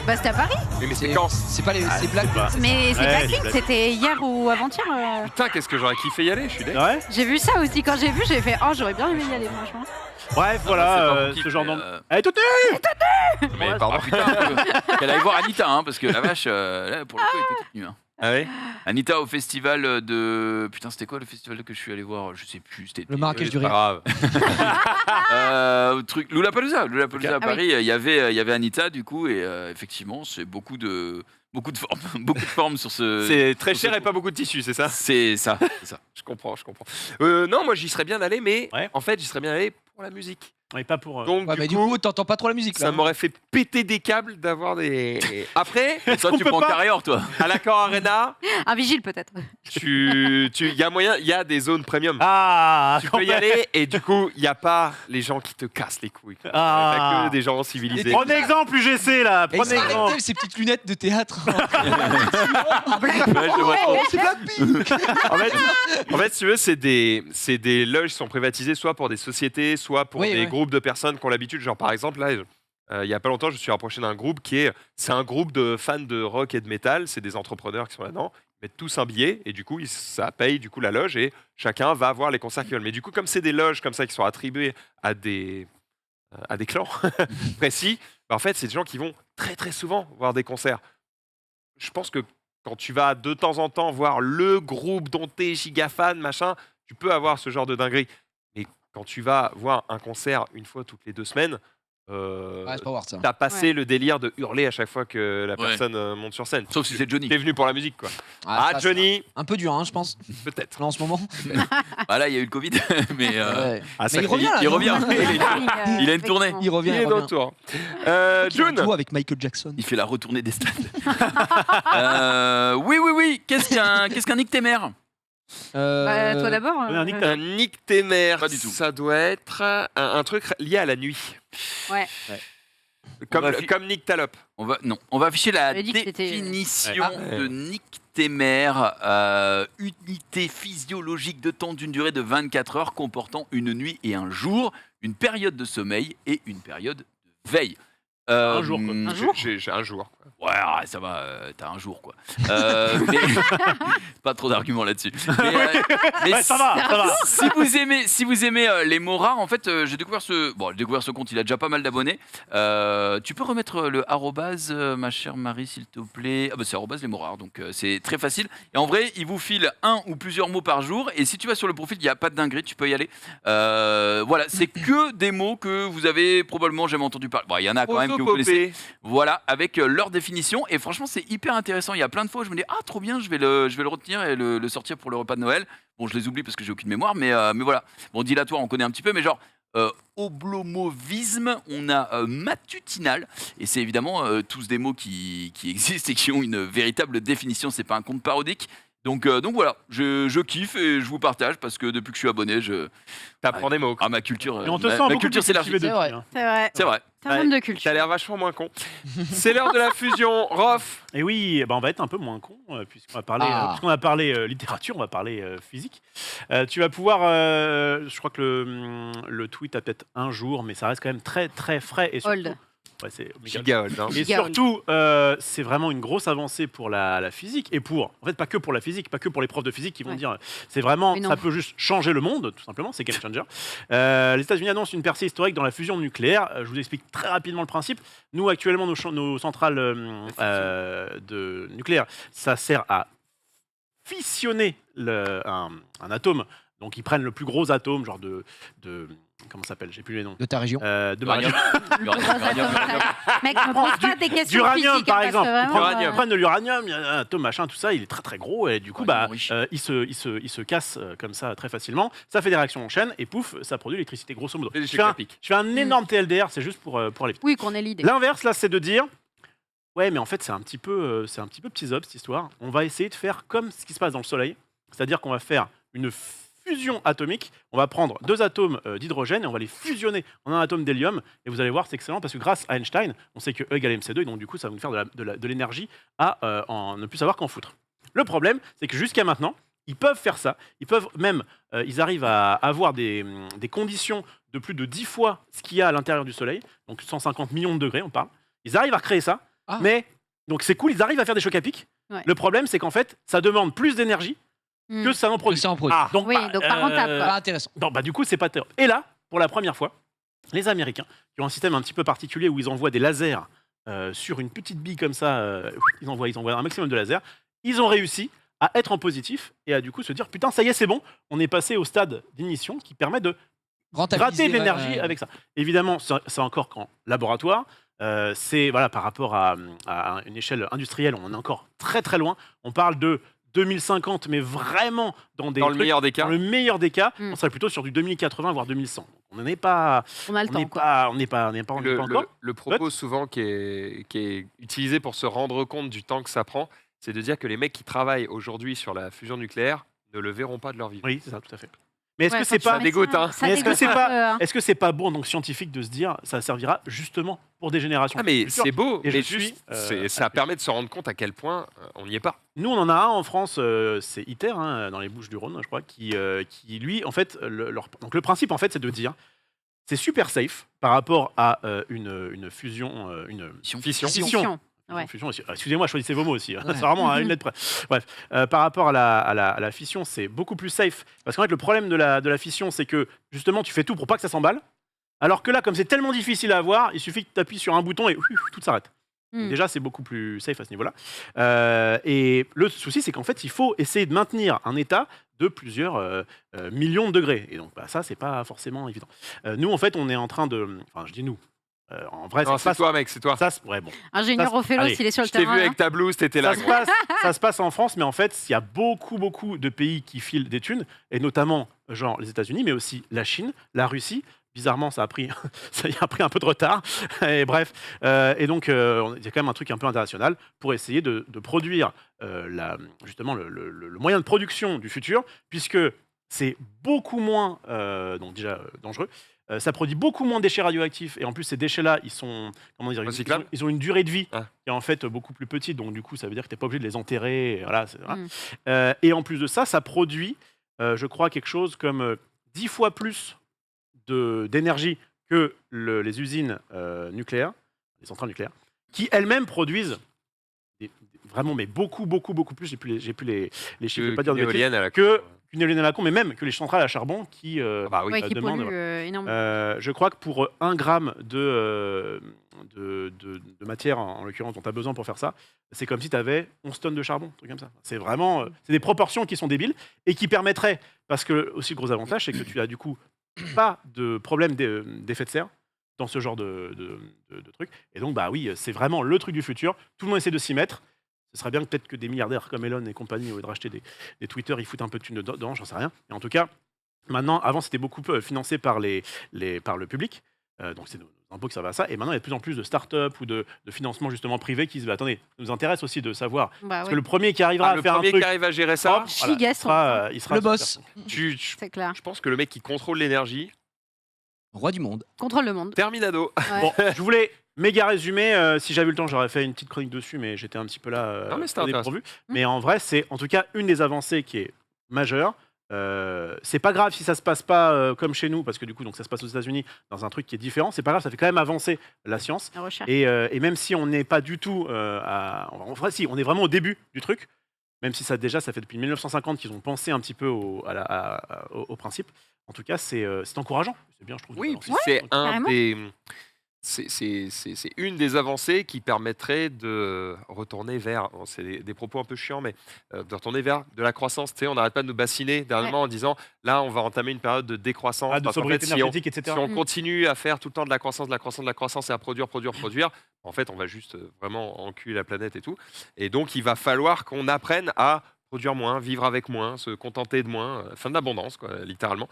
Bah, c'était à Paris. Mais c'est quand? C'est pas les. C'est Black. pas. Mais c'est Ouais, Blackpink, c'est c'était hier ou avant-hier. Putain, qu'est-ce que j'aurais kiffé y aller, je suis d'accord. Ouais. J'ai vu ça aussi. Quand j'ai vu, j'ai fait oh, j'aurais bien aimé y aller, franchement. Bref, C'est voilà, pas mon kiff, ce genre mais, d'ambiance. Allez, tout Mais Ouais, pardon. Ah putain, qu'elle aille voir Anita, hein, parce que la vache, là, pour le coup, elle était toute nue. Hein. Ah ouais? Anita au festival de. Putain, c'était quoi le festival que je suis allé voir? Je sais plus. C'était. Le Marrakech du Pas rire. grave. Truc Lollapalooza, Lollapalooza à Ah oui. Paris, il y avait Anita du coup et effectivement c'est beaucoup de formes, beaucoup de formes sur ce. C'est très cher et pas beaucoup de tissu, c'est ça? C'est ça, c'est ça. Je comprends. Non, moi j'y serais bien allé, mais Ouais. en fait j'y serais bien allé pour la musique. Et pas pour. Donc Ouais, mais du coup, t'entends pas trop la musique là. ça m'aurait fait péter des câbles d'avoir des. Après, Toi On tu peut prends pas. Carrière toi. à l'Accor Arena, Un vigile peut-être. il y a moyen, il y a des zones premium. Ah, Tu quand peux y même. aller et du coup, il n'y a pas les gens qui te cassent les couilles. quoi. Ah. T'as que des gens civilisés. Prenez exemple, UGC là. Et Prenez il exemple. avec ces petites lunettes de théâtre. Ouais, je vois trop. C'est Blackpink. En fait, si tu veux, c'est des loges qui sont privatisées soit pour des sociétés, soit pour Oui, des ouais. groupes de personnes qui ont l'habitude. Genre, par exemple, là, il y a pas longtemps, je me suis rapproché d'un groupe c'est un groupe de fans de rock et de métal. C'est des entrepreneurs qui sont là-dedans. Ils mettent tous un billet et du coup, ça paye du coup la loge et chacun va voir les concerts qu'ils veulent. Mais du coup, comme c'est des loges comme ça qui sont attribuées à des clans précis, bah, en fait, c'est des gens qui vont très très souvent voir des concerts. Je pense que quand tu vas de temps en temps voir le groupe dont tu es giga fan, machin, tu peux avoir ce genre de dinguerie. Mais quand tu vas voir un concert une fois toutes les 2 semaines, Ouais, c'est pas voir ça. t'as passé le délire de hurler à chaque fois que la Ouais. personne monte sur scène. Sauf si c'est Johnny. T'es venu pour la musique, quoi. Ah, Ah, ça, Johnny, c'est un peu dur, hein, je pense, peut-être. là en ce moment. Ah là, il y a eu le Covid, mais Ouais. Ah, Mais il revient là. il non revient. Il a une tournée. Il revient. Il il est de revient. retour. Il a un June, duo avec Michael Jackson. il fait la retournée des stades. Oui. Qu'est-ce qu'un ictémer? Bah, toi d'abord. un nick, un Nick Témer, Pas du tout. ça doit être un truc lié à la nuit. Ouais. Comme, On va fi- comme Nick Talop. On va afficher la J'avais dit que c'était- définition Ouais. de nictémer, unité physiologique de temps d'une durée de 24 heures comportant une nuit et un jour, une période de sommeil et une période de veille. Un jour, quoi. Un jour J'ai un jour. quoi. Ouais, ça va, t'as un jour quoi. Mais pas trop d'arguments là-dessus. Mais Ouais, ça va. si vous aimez les mots rares, en fait, j'ai découvert ce compte. Il a déjà pas mal d'abonnés. Tu peux remettre le arrobase, ma chère Marie, s'il te plaît. Ah bah c'est arrobase les mots rares, donc c'est très facile. Et en vrai, il vous file un ou plusieurs mots par jour. Et si tu vas sur le profil, il n'y a pas de dinguerie, tu peux y aller. Voilà, c'est que des mots que vous avez probablement jamais entendu parler. Bon, il y en a quand même que vous connaissez. Voilà, avec leur définition. Et franchement, c'est hyper intéressant. Il y a plein de fois où je me dis, ah, trop bien, je vais le retenir et le sortir pour le repas de Noël. Bon, je les oublie parce que j'ai aucune mémoire, mais voilà. Bon, dilatoire, on connaît un petit peu, mais genre, oblomovisme, on a matutinal. Et c'est évidemment tous des mots qui existent et qui ont une véritable définition. C'est pas un compte parodique. Donc voilà, je kiffe et je vous partage parce que depuis que je suis abonné, T'apprends des mots. quoi. ma culture, Et on te ma sent beaucoup culture plus s'élargit. cultivé C'est vrai. depuis. Hein. C'est vrai. C'est vrai. C'est un homme de culture. T'as l'air vachement moins con. C'est l'heure de la fusion. Rof. Et oui, on va être un peu moins con, puisqu'on va parler, puisqu'on a parlé littérature, on va parler physique. Tu vas pouvoir, je crois que le tweet a peut-être un jour, mais ça reste quand même très très frais et surtout. Old. Ouais, c'est Giga old, hein. Et Giga old. surtout, c'est vraiment une grosse avancée pour la physique et en fait, pas que pour la physique, pas que pour les profs de physique qui vont Ouais. dire, c'est vraiment, Mais non. ça peut juste changer le monde, tout simplement, c'est game changer. Les États-Unis annoncent une percée historique dans la fusion nucléaire. Je vous explique très rapidement le principe. Nous, actuellement, nos centrales de nucléaire, ça sert à fissionner un atome. Donc, ils prennent le plus gros atome, genre de comment ça s'appelle? J'ai plus les noms. De ta région. De Uranium. Uranium. Mec, me pose pas des questions D'uranium, physiques, par hein, exemple. parce que vraiment, Uranium. Ils prennent de l'uranium, il y a un atome, machin, tout ça, il est très très gros, et du coup, Uranium riche. il se casse comme ça très facilement. Ça fait des réactions en chaîne, et pouf, ça produit l'électricité, grosso modo. Des Je échecs fais, un, épiques. je fais un énorme TLDR, c'est juste pour aller vite. Oui, qu'on ait l'idée. L'inverse, là, c'est de dire, ouais, mais en fait, c'est un petit peu petit zob, cette histoire. On va essayer de faire comme ce qui se passe dans le Soleil, c'est-à-dire qu'on va faire une fusion atomique. On va prendre deux atomes d'hydrogène et on va les fusionner en un atome d'hélium. Et vous allez voir, c'est excellent parce que grâce à Einstein, on sait que E égale MC2 et donc du coup, ça va nous faire de l'énergie à ne plus savoir qu'en foutre. Le problème, c'est que jusqu'à maintenant, ils peuvent faire ça. Ils peuvent même, ils arrivent à avoir des conditions de plus de 10 fois ce qu'il y a à l'intérieur du Soleil, donc 150 millions de degrés, on parle. Ils arrivent à recréer ça, Ah. mais donc c'est cool, ils arrivent à faire des chocs à pic. Ouais. Le problème, c'est qu'en fait, ça demande plus d'énergie Hmm. que ça en produit. Ça en produit. Ah. Donc, Oui, donc pas rentable, quoi. Pas intéressant. non, du coup, c'est pas terrible. Et là, pour la première fois, les Américains, qui ont un système un petit peu particulier où ils envoient des lasers sur une petite bille comme ça, ils envoient un maximum de lasers, ils ont réussi à être en positif et à du coup se dire putain, ça y est, c'est bon, on est passé au stade d'ignition qui permet de gratter de l'énergie avec ça. Évidemment, c'est encore qu'en laboratoire. C'est voilà, par rapport à une échelle industrielle, on en est encore très très loin. On parle de 2050, mais vraiment dans Dans le meilleur des cas. dans le meilleur des cas, Mm. on serait plutôt sur du 2080 voire 2100. Donc, on n'en est pas, On a le on n'est temps, quoi. pas, on n'est pas, on n'est pas, on n'est Le, pas encore. le propos souvent qui est utilisé pour se rendre compte du temps que ça prend, c'est de dire que les mecs qui travaillent aujourd'hui sur la fusion nucléaire ne le verront pas de leur vie. Oui, c'est ça, tout à fait. Mais est-ce Ouais, que c'est quand tu pas, mets dégoûte, ça- hein. ça Mais est-ce que dégoûte c'est un pas- peu, hein. est-ce que c'est pas bon donc scientifique de se dire ça servira justement pour des générations Ah mais futures. c'est beau, Et je mais suis, juste, ça permet de se rendre compte à quel point on n'y est pas. Nous, on en a un en France, c'est ITER, hein, dans les Bouches-du-Rhône, je crois, qui lui, en fait, donc le principe, en fait, c'est de dire, c'est super safe par rapport à une fusion, une Fission. Fission. Fission. Ouais. fusion aussi. Excusez-moi, choisissez vos mots aussi. hein. Ouais. C'est vraiment à une lettre près. Bref, par rapport à la fission, c'est beaucoup plus safe. Parce qu'en fait, le problème de la fission, c'est que justement, tu fais tout pour pas que ça s'emballe. Alors que là, comme c'est tellement difficile à avoir, il suffit que tu appuies sur un bouton et tout s'arrête. Donc Hmm. déjà, c'est beaucoup plus safe à ce niveau-là. Et le souci, c'est qu'en fait, il faut essayer de maintenir un état de plusieurs millions de degrés. Et donc, ça, c'est pas forcément évident. Nous, en fait, on est en train de... Enfin, je dis nous. En vrai, Non, ça se c'est passe. toi, mec, c'est toi. Ouais, bon. Ingénieur Ça, Ophélos, allez, il est sur le Je t'ai vu terrain. avec ta blouse, t'étais là. Ça se passe en France, mais en fait, il y a beaucoup de pays qui filent des thunes, et notamment genre les États-Unis, mais aussi la Chine, la Russie. Bizarrement, ça a pris un peu de retard. Et bref, et donc il y a quand même un truc un peu international pour essayer de produire justement le moyen de production du futur, puisque c'est beaucoup moins donc déjà dangereux. Ça produit beaucoup moins de déchets radioactifs, et en plus ces déchets-là, ils sont comment dire, Recyclables. ils ont une durée de vie Ah. qui est en fait beaucoup plus petite, donc du coup ça veut dire que tu n'es pas obligé de les enterrer. Et voilà, voilà. Mm. Et en plus de ça, ça produit, je crois, quelque chose comme 10 fois plus d'énergie que les usines nucléaires, les centrales nucléaires, qui elles-mêmes produisent vraiment, mais beaucoup plus. J'ai plus les chiffres, je vais pas dire de bêtises, éolienne à la qu'une éolienne à la con, mais même que les centrales à charbon qui Bah oui. Ouais, qui demande, pollue énormément. je crois que pour 1 gramme de matière, en l'occurrence, dont tu as besoin pour faire ça, c'est comme si tu avais 11 tonnes de charbon, un truc comme ça. C'est vraiment c'est des proportions qui sont débiles et qui permettraient, parce que aussi le gros avantage, c'est que tu as du coup pas de problème d'effet de serre dans ce genre de truc. Et donc, bah oui, c'est vraiment le truc du futur. Tout le monde essaie de s'y mettre. Ce serait bien que peut-être que des milliardaires comme Elon et compagnie, au lieu de racheter des Twitter, ils foutent un peu de thunes dedans, j'en sais rien. Et en tout cas, maintenant, avant, c'était beaucoup financé par par le public. Donc, c'est nos impôts qui servent à ça. Et maintenant, il y a de plus en plus de start-up ou de financement justement privé qui se disent, attendez, ça nous intéresse aussi de savoir. Bah Parce ouais. que le premier qui arrivera à Le faire un premier truc qui arrive à gérer ça, propre, voilà, Giga il sera Le super. boss. C'est clair. je pense que le mec qui contrôle l'énergie, Roi du monde. Contrôle le monde. terminado. Ouais. Bon, je voulais méga résumer. Si j'avais eu le temps, j'aurais fait une petite chronique dessus, mais j'étais un petit peu là Non, mais c'était au intéressant. dépourvu. Mais en vrai, c'est en tout cas une des avancées qui est majeure. C'est pas grave si ça se passe pas comme chez nous, parce que du coup, donc ça se passe aux États-Unis dans un truc qui est différent. C'est pas grave, ça fait quand même avancer la science. La recherche. Et même si on n'est pas du tout en vrai, si on est vraiment au début du truc, même si ça fait depuis 1950 qu'ils ont pensé un petit peu au principe. En tout cas, c'est encourageant. C'est bien, je trouve. de Oui, balancer. puis c'est un carrément. des. C'est une des avancées qui permettrait de retourner vers, bon, c'est des propos un peu chiants, mais de retourner vers de la croissance. Tu sais, on n'arrête pas de nous bassiner dernièrement en disant, là, on va entamer une période de décroissance. Ah, de parce qu'en sobriété fait, si on, énergétique, etc. si on continue à faire tout le temps de la croissance et à produire, en fait, on va juste vraiment enculer la planète et tout. Et donc, il va falloir qu'on apprenne à produire moins, vivre avec moins, se contenter de moins, fin de l'abondance, quoi, littéralement.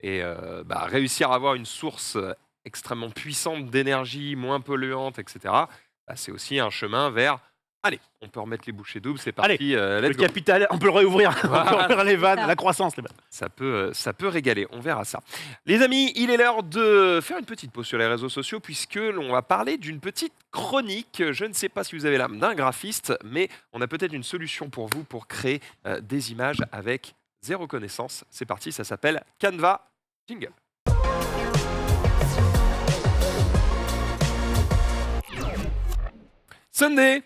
Et réussir à avoir une source extrêmement puissante d'énergie, moins polluante, etc., bah, c'est aussi un chemin vers, allez, on peut remettre les bouchées doubles, c'est parti, Le let's go. capital, on peut le réouvrir. On peut Voilà. réouvrir les vannes, Ça. la croissance. Les vannes. Ça peut régaler, on verra ça. Les amis, il est l'heure de faire une petite pause sur les réseaux sociaux puisque l'on va parler d'une petite chronique. Je ne sais pas si vous avez l'âme d'un graphiste, mais on a peut-être une solution pour vous pour créer des images avec zéro connaissance. C'est parti, ça s'appelle Canva Jingle. Sunday,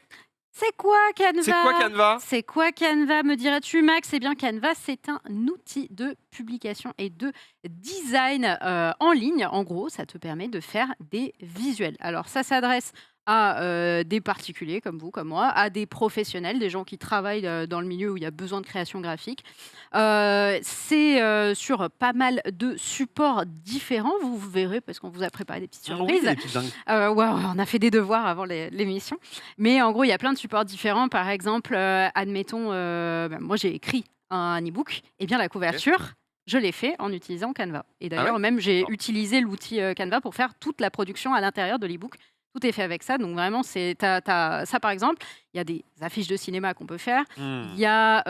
C'est quoi Canva c'est quoi Canva? C'est quoi Canva, me dirais-tu, Max? Eh bien, Canva, c'est un outil de publication et de design en ligne. En gros, ça te permet de faire des visuels. Alors, ça s'adresse à des particuliers comme vous, comme moi, à des professionnels, des gens qui travaillent dans le milieu où il y a besoin de création graphique. C'est sur pas mal de supports différents, vous verrez, parce qu'on vous a préparé des petites Ah oui, surprises. c'est des petites dingues. Ouais, on a fait des devoirs avant l'émission. Mais en gros, il y a plein de supports différents. Par exemple, admettons, moi j'ai écrit un e-book. Et bien la couverture, je l'ai fait en utilisant Canva. Et d'ailleurs, ouais même j'ai D'accord. utilisé l'outil Canva pour faire toute la production à l'intérieur de l'e-book. Tout est fait avec ça. Donc vraiment, t'as ça par exemple. Il y a des affiches de cinéma qu'on peut faire. Il y a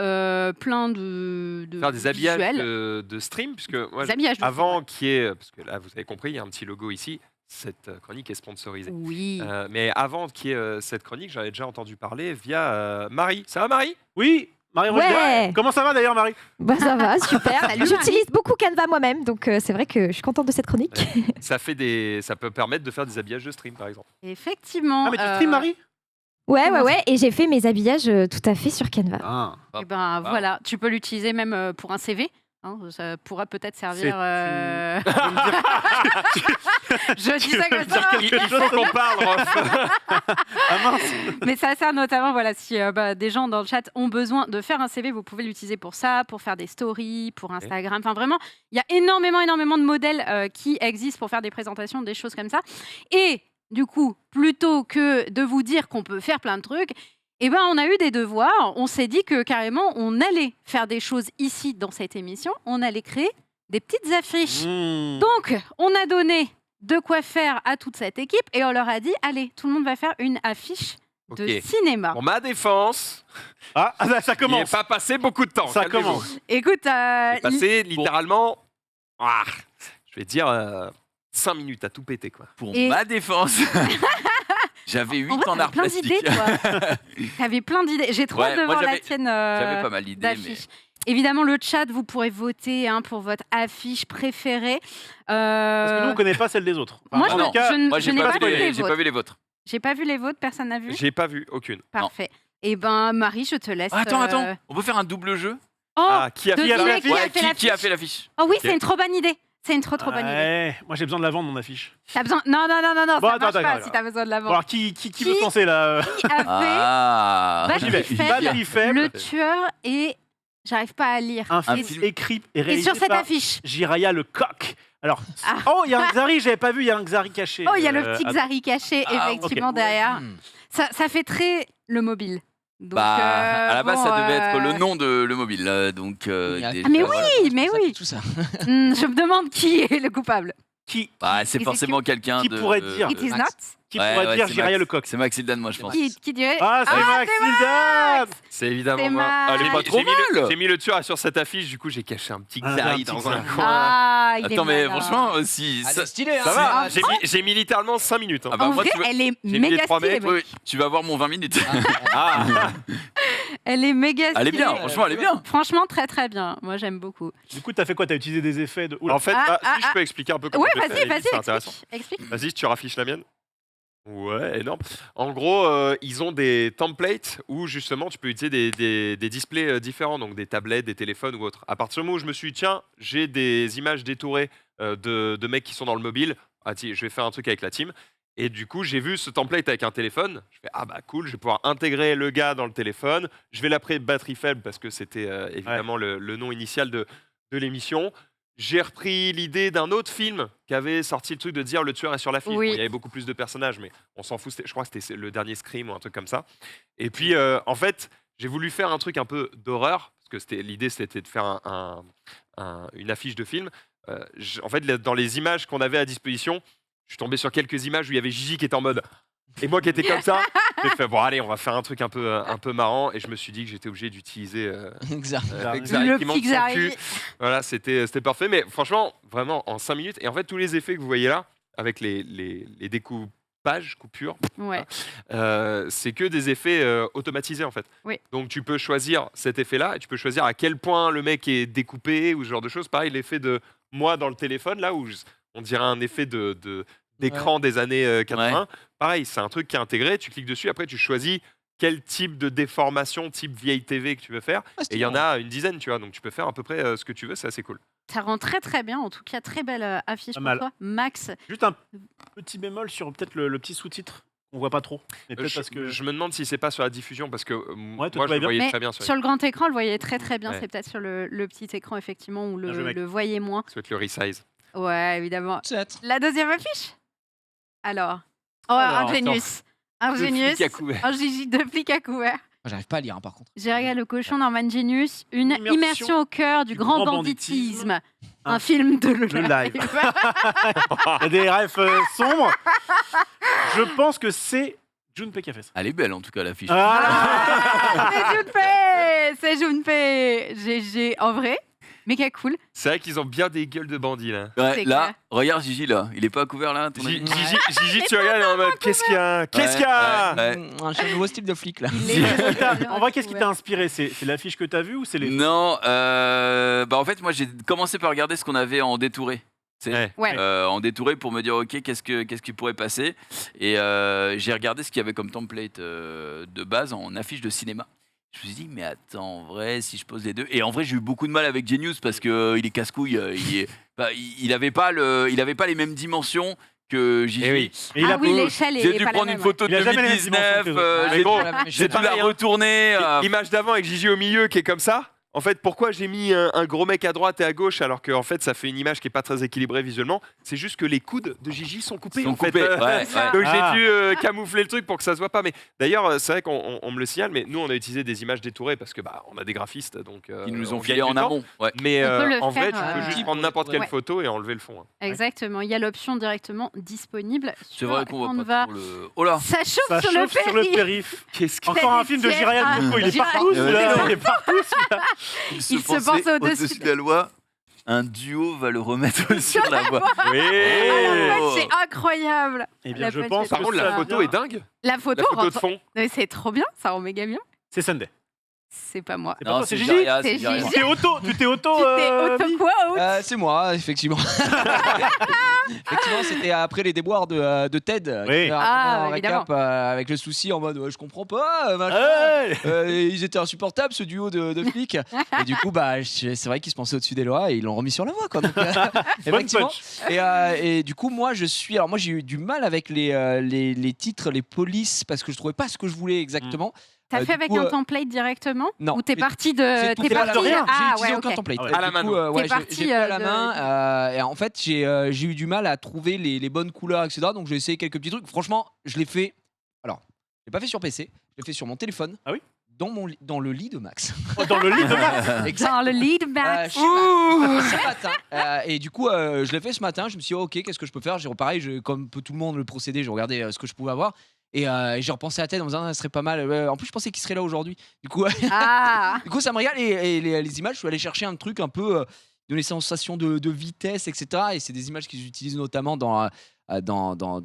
plein de Faire des habillages visuels. de stream, puisque moi, Des habillages de avant qu'il y ait, parce que là vous avez compris, il y a un petit logo ici, cette chronique est sponsorisée. Oui. Mais avant qu'il y ait cette chronique, j'en avais déjà entendu parler via Marie. Ça va Marie? Oui, Marie Ouais. Roger. Comment ça va d'ailleurs, Marie? Bah ça va, super. Salut, J'utilise beaucoup Canva moi-même, donc c'est vrai que je suis contente de cette chronique. Ça peut permettre de faire des habillages de stream par exemple. Effectivement. Ah, mais tu stream, Marie? Ouais, et j'ai fait mes habillages tout à fait sur Canva. Ah. Et ben Wow. voilà, tu peux l'utiliser même pour un CV. Hein, ça pourra peut-être servir. Je dis ça comme ça. Il faut qu'on parle, Rolf. Ah mince. Mais ça sert notamment, voilà, si des gens dans le chat ont besoin de faire un CV, vous pouvez l'utiliser pour ça, pour faire des stories, pour Instagram. Enfin, vraiment, il y a énormément de modèles qui existent pour faire des présentations, des choses comme ça. Et du coup, plutôt que de vous dire qu'on peut faire plein de trucs, eh ben, on a eu des devoirs. On s'est dit que carrément, on allait faire des choses ici dans cette émission. On allait créer des petites affiches. Donc, on a donné de quoi faire à toute cette équipe et on leur a dit, allez, tout le monde va faire une affiche de Ok. cinéma. Pour ma défense, Ah, ça il commence. n'est pas passé beaucoup de temps. Ça calmez-vous. commence. Écoute, J'ai passé littéralement, je vais dire, 5 minutes à tout péter. Quoi. Pour Et- ma défense, j'avais 8 en vrai, en t'avais art plein plastique. d'idées, toi. T'avais plein d'idées. J'ai trop Ouais, hâte de moi, voir la j'avais- tienne J'avais pas mal d'idées, mais d'affiche. Évidemment, le chat, vous pourrez voter pour votre affiche préférée. Parce que nous, on connaît pas celle des autres. Moi, en je tout me- cas, je ne- moi, je n'ai pas vu les j'ai pas vôtres. vu les vôtres. J'ai pas vu les vôtres, personne n'a vu. J'ai pas vu aucune. Parfait. Eh ben, Marie, je te laisse. Attends, on peut faire un double jeu Oh, Ah, qui a de fait qui a fait deviner la qui a Ouais, fait qui a l'affiche. fait l'affiche Oh oui, Ok. c'est une trop bonne idée. C'est une trop bonne idée. Ouais, moi, j'ai besoin de la vendre, mon affiche. T'as besoin. Non, Bon, ça attends, marche attends, pas attends. si t'as besoin de la Bon, vendre. alors, qui veut se lancer là Qui a fait Ah Batterie J'y vais. faible. Batterie faible. le tueur et j'arrive pas à lire. Un Un film film. écrit et Et réalisé sur cette par affiche. Jiraya le coq. Alors, Ah. oh, il y a un Xari, j'avais pas vu, il y a un Xari caché. Oh, il y a le petit attends. Xari caché, Ah, effectivement, ok. derrière. Hmm. Ça fait très le mobile. Donc, Bah, à la base, bon, ça devait être le nom de le mobile. Donc, Ah, déjà, mais voilà. mais Ça oui. fait tout ça. Je me demande qui est le coupable. Qui, Bah, c'est Et forcément quelqu'un qui de. pourrait dire It is Max. not. qui Ouais, pourrait ouais, dire c'est Jiraya Max. le coq? C'est Max Hildan, moi, je pense. Qui dirait Ah, c'est Max Hildan. C'est évidemment C'est moi. Max. J'ai Elle est pas mis- trop j'ai mis le- mal. J'ai mis le tueur sur cette affiche, du coup j'ai caché un petit Un Xari petit dans un Xari. coin. Ah, il est Attends, mais malin. franchement, si. Ah, ça- c'est stylé, hein. Ça va, c'est- j'ai mis littéralement 5 minutes. hein. Ah bah, En moi, vrai, tu veux- elle est mis méga les trois stylée. mecs, mec. Oui, tu vas voir mon 20 minutes. Ah, Elle est méga stylée. Elle est bien, franchement, elle est bien. Franchement, très très bien. Moi, j'aime beaucoup. Du coup, t'as fait quoi? T'as utilisé des effets de. Oula. en fait, si je peux expliquer un peu comment Ouais, je l'ai fait, vas-y, Ellie, c'est intéressant. explique. Vas-y, tu raffiches la mienne. Ouais, énorme. En gros, ils ont des templates où justement tu peux utiliser des displays différents, donc des tablettes, des téléphones ou autres. À partir du moment où je me suis dit, tiens, j'ai des images détourées de mecs qui sont dans le mobile, tiens, je vais faire un truc avec la team. Et du coup, j'ai vu ce template avec un téléphone. Je fais, ah bah cool, je vais pouvoir intégrer le gars dans le téléphone. Je vais l'appeler batterie faible parce que c'était évidemment le nom initial de l'émission. J'ai repris l'idée d'un autre film qui avait sorti le truc de dire le tueur est sur l'affiche. Oui. Bon, il y avait beaucoup plus de personnages, mais on s'en fout. Je crois que c'était le dernier Scream ou un truc comme ça. Et puis, en fait, j'ai voulu faire un truc un peu d'horreur, parce que l'idée, c'était de faire une affiche de film. En fait, dans les images qu'on avait à disposition, je suis tombé sur quelques images où il y avait Gigi qui était en mode. Et moi qui étais comme ça, j'ai fait bon, allez, on va faire un truc un peu marrant. Et je me suis dit que j'étais obligé d'utiliser Exact. Xari Le qui petit monte son Xari. cul. Voilà, c'était parfait. Mais franchement, vraiment, en 5 minutes. Et en fait, tous les effets que vous voyez là, avec les découpages, coupures, Ouais. c'est que des effets automatisés en fait. Oui. Donc tu peux choisir cet effet-là et tu peux choisir à quel point le mec est découpé ou ce genre de choses. Pareil, l'effet de moi dans le téléphone, là où on dirait un effet d'écran des années 80. Pareil, c'est un truc qui est intégré, tu cliques dessus, après tu choisis quel type de déformation, type vieille TV que tu veux faire. Et il y en a une dizaine, tu vois, donc tu peux faire à peu près ce que tu veux, c'est assez cool. Ça rend très très bien. En tout cas, très belle affiche Pas pour mal. toi. Max, Juste un petit bémol sur peut-être le petit sous-titre. On voit pas trop. Mais peut-être Je, parce que. je me demande si c'est pas sur la diffusion parce que toi, moi tu je voyais le voyais Mais très bien sur sur le grand écran, on le voyait très très bien. Ouais. C'est peut-être sur le petit écran, effectivement, où Bien joué, mec. le voyait moins. souhaite le resize. Ouais, évidemment. Peut-être. La deuxième affiche Alors. Oh, Alors, un Genius. Un Le Genius. flic à couvert. Un Gigi de flic à couvert. Moi, j'arrive pas à lire, hein, par contre. Gérard le cochon Norman Genius. Une Immersion immersion au cœur du grand banditisme. Un film de Le live. Il y a des rêves sombres. Je pense que c'est Junpei qui a fait ça. Elle est belle en tout cas l'affiche. Ah C'est Junpei. C'est Junpei. GG. En vrai, méga cool. C'est vrai qu'ils ont bien des gueules de bandits là. Ouais, c'est là, clair. regarde Gigi là, il est pas à couvert là. à ton avis Gigi, tu regardes en mode qu'est-ce qu'il y a? Qu'est-ce qu'il y a? Ouais. Un nouveau style de flic, là. Il est- En vrai, qu'est-ce qui t'a inspiré? C'est l'affiche que t'as vue ou c'est les. Non, bah en fait moi j'ai commencé par regarder ce qu'on avait en détouré. Ouais. Ouais. En détouré pour me dire ok qu'est-ce qui pourrait passer et j'ai regardé ce qu'il y avait comme template de base en affiche de cinéma. Je me suis dit mais attends en vrai si je pose les deux et en vrai j'ai eu beaucoup de mal avec Genius parce que il est casse-couille, il avait pas les mêmes dimensions que Gigi. Eh oui. Et il a Ah oui, beau- l'échelle est J'ai dû pas la prendre même, une photo de Il a jamais les mêmes dimensions 2019, que les autres. Mais j'ai bon, Voilà, mais je j'ai sais dû pas. la retourner. L'image d'avant avec Gigi au milieu qui est comme ça, En fait, pourquoi j'ai mis un gros mec à droite et à gauche alors qu'en fait ça fait une image qui est pas très équilibrée visuellement? C'est juste que les coudes de Gigi sont coupés. Ils sont en fait. coupés, ouais, ça. Donc Ah. j'ai dû camoufler le truc pour que ça se voit pas. Mais d'ailleurs, c'est vrai qu'on me le signale, mais nous on a utilisé des images détourées parce que on a des graphistes, donc Ils nous ont on filé gagne en du temps. amont. Ouais. Mais On peut le en vrai, faire, tu peux juste type, prendre n'importe quelle ouais. photo et enlever le fond. hein. Exactement, il y a l'option directement disponible C'est sur vrai qu'on voit pas Canva. trop le. Oh là. Ça chauffe, Ça sur, chauffe le sur le périph'. périph'. Qu'est-ce que Encore un film de Jiraya Ah, Dupont, il est Jiraya. partout, celui-là. Ouais. Il est partout, celui-là. Il se pensait au-dessus de la loi. Un duo va le remettre sur la voie. Oui. Oh. C'est incroyable. Eh bien, La je pochette. pense Par que contre, ça la photo vient- est dingue. La photo, La photo de fond. Mais c'est trop bien, ça rend méga bien. C'est Sunday. C'est pas moi. C'est pas Non, toi, c'est c'est Gigi. Jiraya, C'est c'est Jiraya. Gigi. Tu t'es auto. Tu t'es mis auto quoi out C'est moi, effectivement. Effectivement, c'était après les déboires de Ted. Oui. qui a Ah, un évidemment. récap avec le souci en mode je comprends pas. machin. Ouais. Ils étaient insupportables ce duo de flics. Et du coup, c'est vrai qu'ils se pensaient au-dessus des lois et ils l'ont remis sur la voie. Quoi. Donc, Bonne effectivement. punch. Et du coup, moi, moi, j'ai eu du mal avec les titres, les polices, parce que je trouvais pas ce que je voulais exactement. T'as fait du avec coup, un template directement non. Ou t'es Mais parti de. J'ai tout T'es fait à la parti. main. J'ai Ah utilisé ouais, aucun ok. template. Ah ouais. À la Du mano. coup, T'es j'ai parti, fait à la de- main. Et en fait, j'ai eu du mal à trouver les bonnes couleurs, etc. Donc j'ai essayé quelques petits trucs. Franchement, je l'ai fait. Alors, je l'ai pas fait sur PC. Je l'ai fait sur mon téléphone. Ah oui dans le lit de Max. Oh, dans le lit de Max. Dans le lead back. Ce matin. Et du coup, je l'ai fait ce matin. Je me suis dit, ok, qu'est-ce que je peux faire? Pareil, comme tout le monde le procédé, j'ai regardé ce que je pouvais avoir. Et j'ai repensé à Ted en me disant, ça serait pas mal. En plus, je pensais qu'il serait là aujourd'hui. Du coup, Ah. du coup, ça me régale. Et les images, je suis allé chercher un truc un peu de les sensations de vitesse, etc. Et c'est des images qu'ils utilisent notamment dans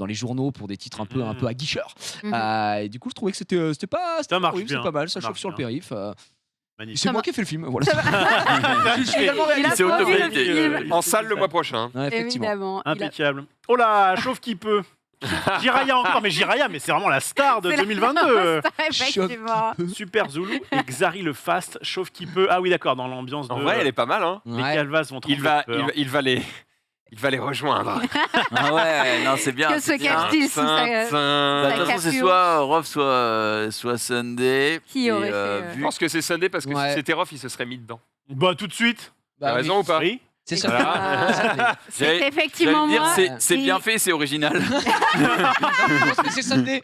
les journaux pour des titres un peu aguicheurs. Mhm. Et du coup, je trouvais que c'était pas marche horrible, bien, c'est pas mal, ça ça chauffe marche sur le bien. périph'. Magnifique. C'est moi qui ai fait le film. Voilà. Je suis également Il a C'est produit le automatique. film. En salle le mois prochain. Ouais, effectivement. Évidemment. Il a- Impeccable. Oh là, chauffe qui peut. Jiraya encore, mais Jiraya, mais c'est vraiment la star de C'est la 2022. Effectivement. Super Zulu et Xari le Fast, chauffe qui peut. Ah oui, d'accord, dans l'ambiance de. En vrai, elle est pas mal. Hein. Les Ouais. Calvas vont Il va les rejoindre. Ah ouais, non, c'est bien. Que c'est se bien. cache-t-il sous Bah, sa. de toute façon, c'est capsule. soit Rof, soit Sunday. Qui Et, aurait fait, Je vu pense que c'est Sunday parce que Ouais. si c'était Rof, il se serait mis dedans. Bah, tout de suite. Bah T'as oui. raison ou pas? Oui. C'est ça. Voilà. C'est J'allais effectivement dire, moi. c'est bien fait, c'est original. Je pense que c'est Sunday.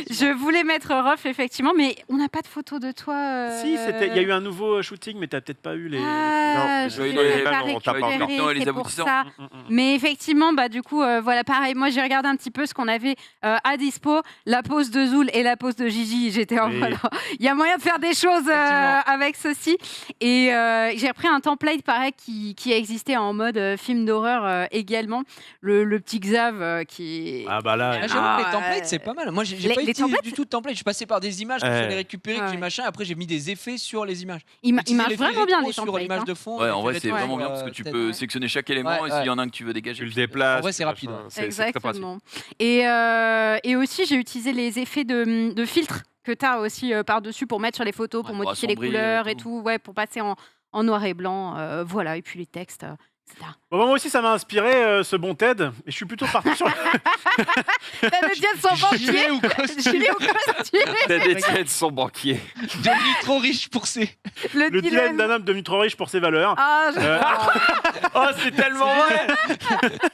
Je voulais mettre Ruff, effectivement, mais on n'a pas de photo de toi. Si, il y a eu un nouveau shooting, mais t'as peut-être pas eu les. Ah, Non, je je l'ai l'ai pas pas, non, t'as pas récupéré, encore. Non, et les c'est pour aboutissants. ça. Mais effectivement, bah, du coup, voilà, pareil. Moi, j'ai regardé un petit peu ce qu'on avait à dispo. La pose de Zoul et la pose de Gigi. J'étais en Oui. mode, il y a moyen de faire des choses Effectivement. avec ceci. Et j'ai repris un template pareil qui existait en mode film d'horreur également. Le petit Xav qui. Ah bah là. Ah, j'avoue Ah, que les ouais. templates, c'est pas mal. Moi, j'ai Les pas utilisé templates, du tout de template. Je suis passé par des images que Ouais. j'allais récupérer, que Ouais. j'ai machin. Après, j'ai mis des effets sur les images. il Utiliser marche l'effet vraiment bien rétro les sur templates. l'image hein. de fond. Ouais, en l'effet vrai, c'est rétro, vraiment bien parce que tu peut-être. peux sectionner chaque élément Ouais, et s'il y ouais. en a un que tu veux dégager. Tu le tu- déplaces. En vrai, c'est machin, rapide. c'est très pratique. Exactement. Et aussi, j'ai utilisé les effets de filtre que tu as aussi par-dessus pour mettre sur les photos, pour Ouais, pour modifier les assombrir couleurs et et tout, ouais, pour passer en noir et blanc. Voilà, et puis les textes, etc. Bon, moi aussi, ça m'a inspiré ce bon Ted. Et je suis plutôt parti sur. T'as le dieu de son banquier Gilet ou costume. Gilet ou costume Ted Etienne, son banquier. Devenu trop riche pour ses. Le dilemme dilemme. d'un homme devenu trop riche pour ses valeurs. Ah, Oh, c'est tellement vrai.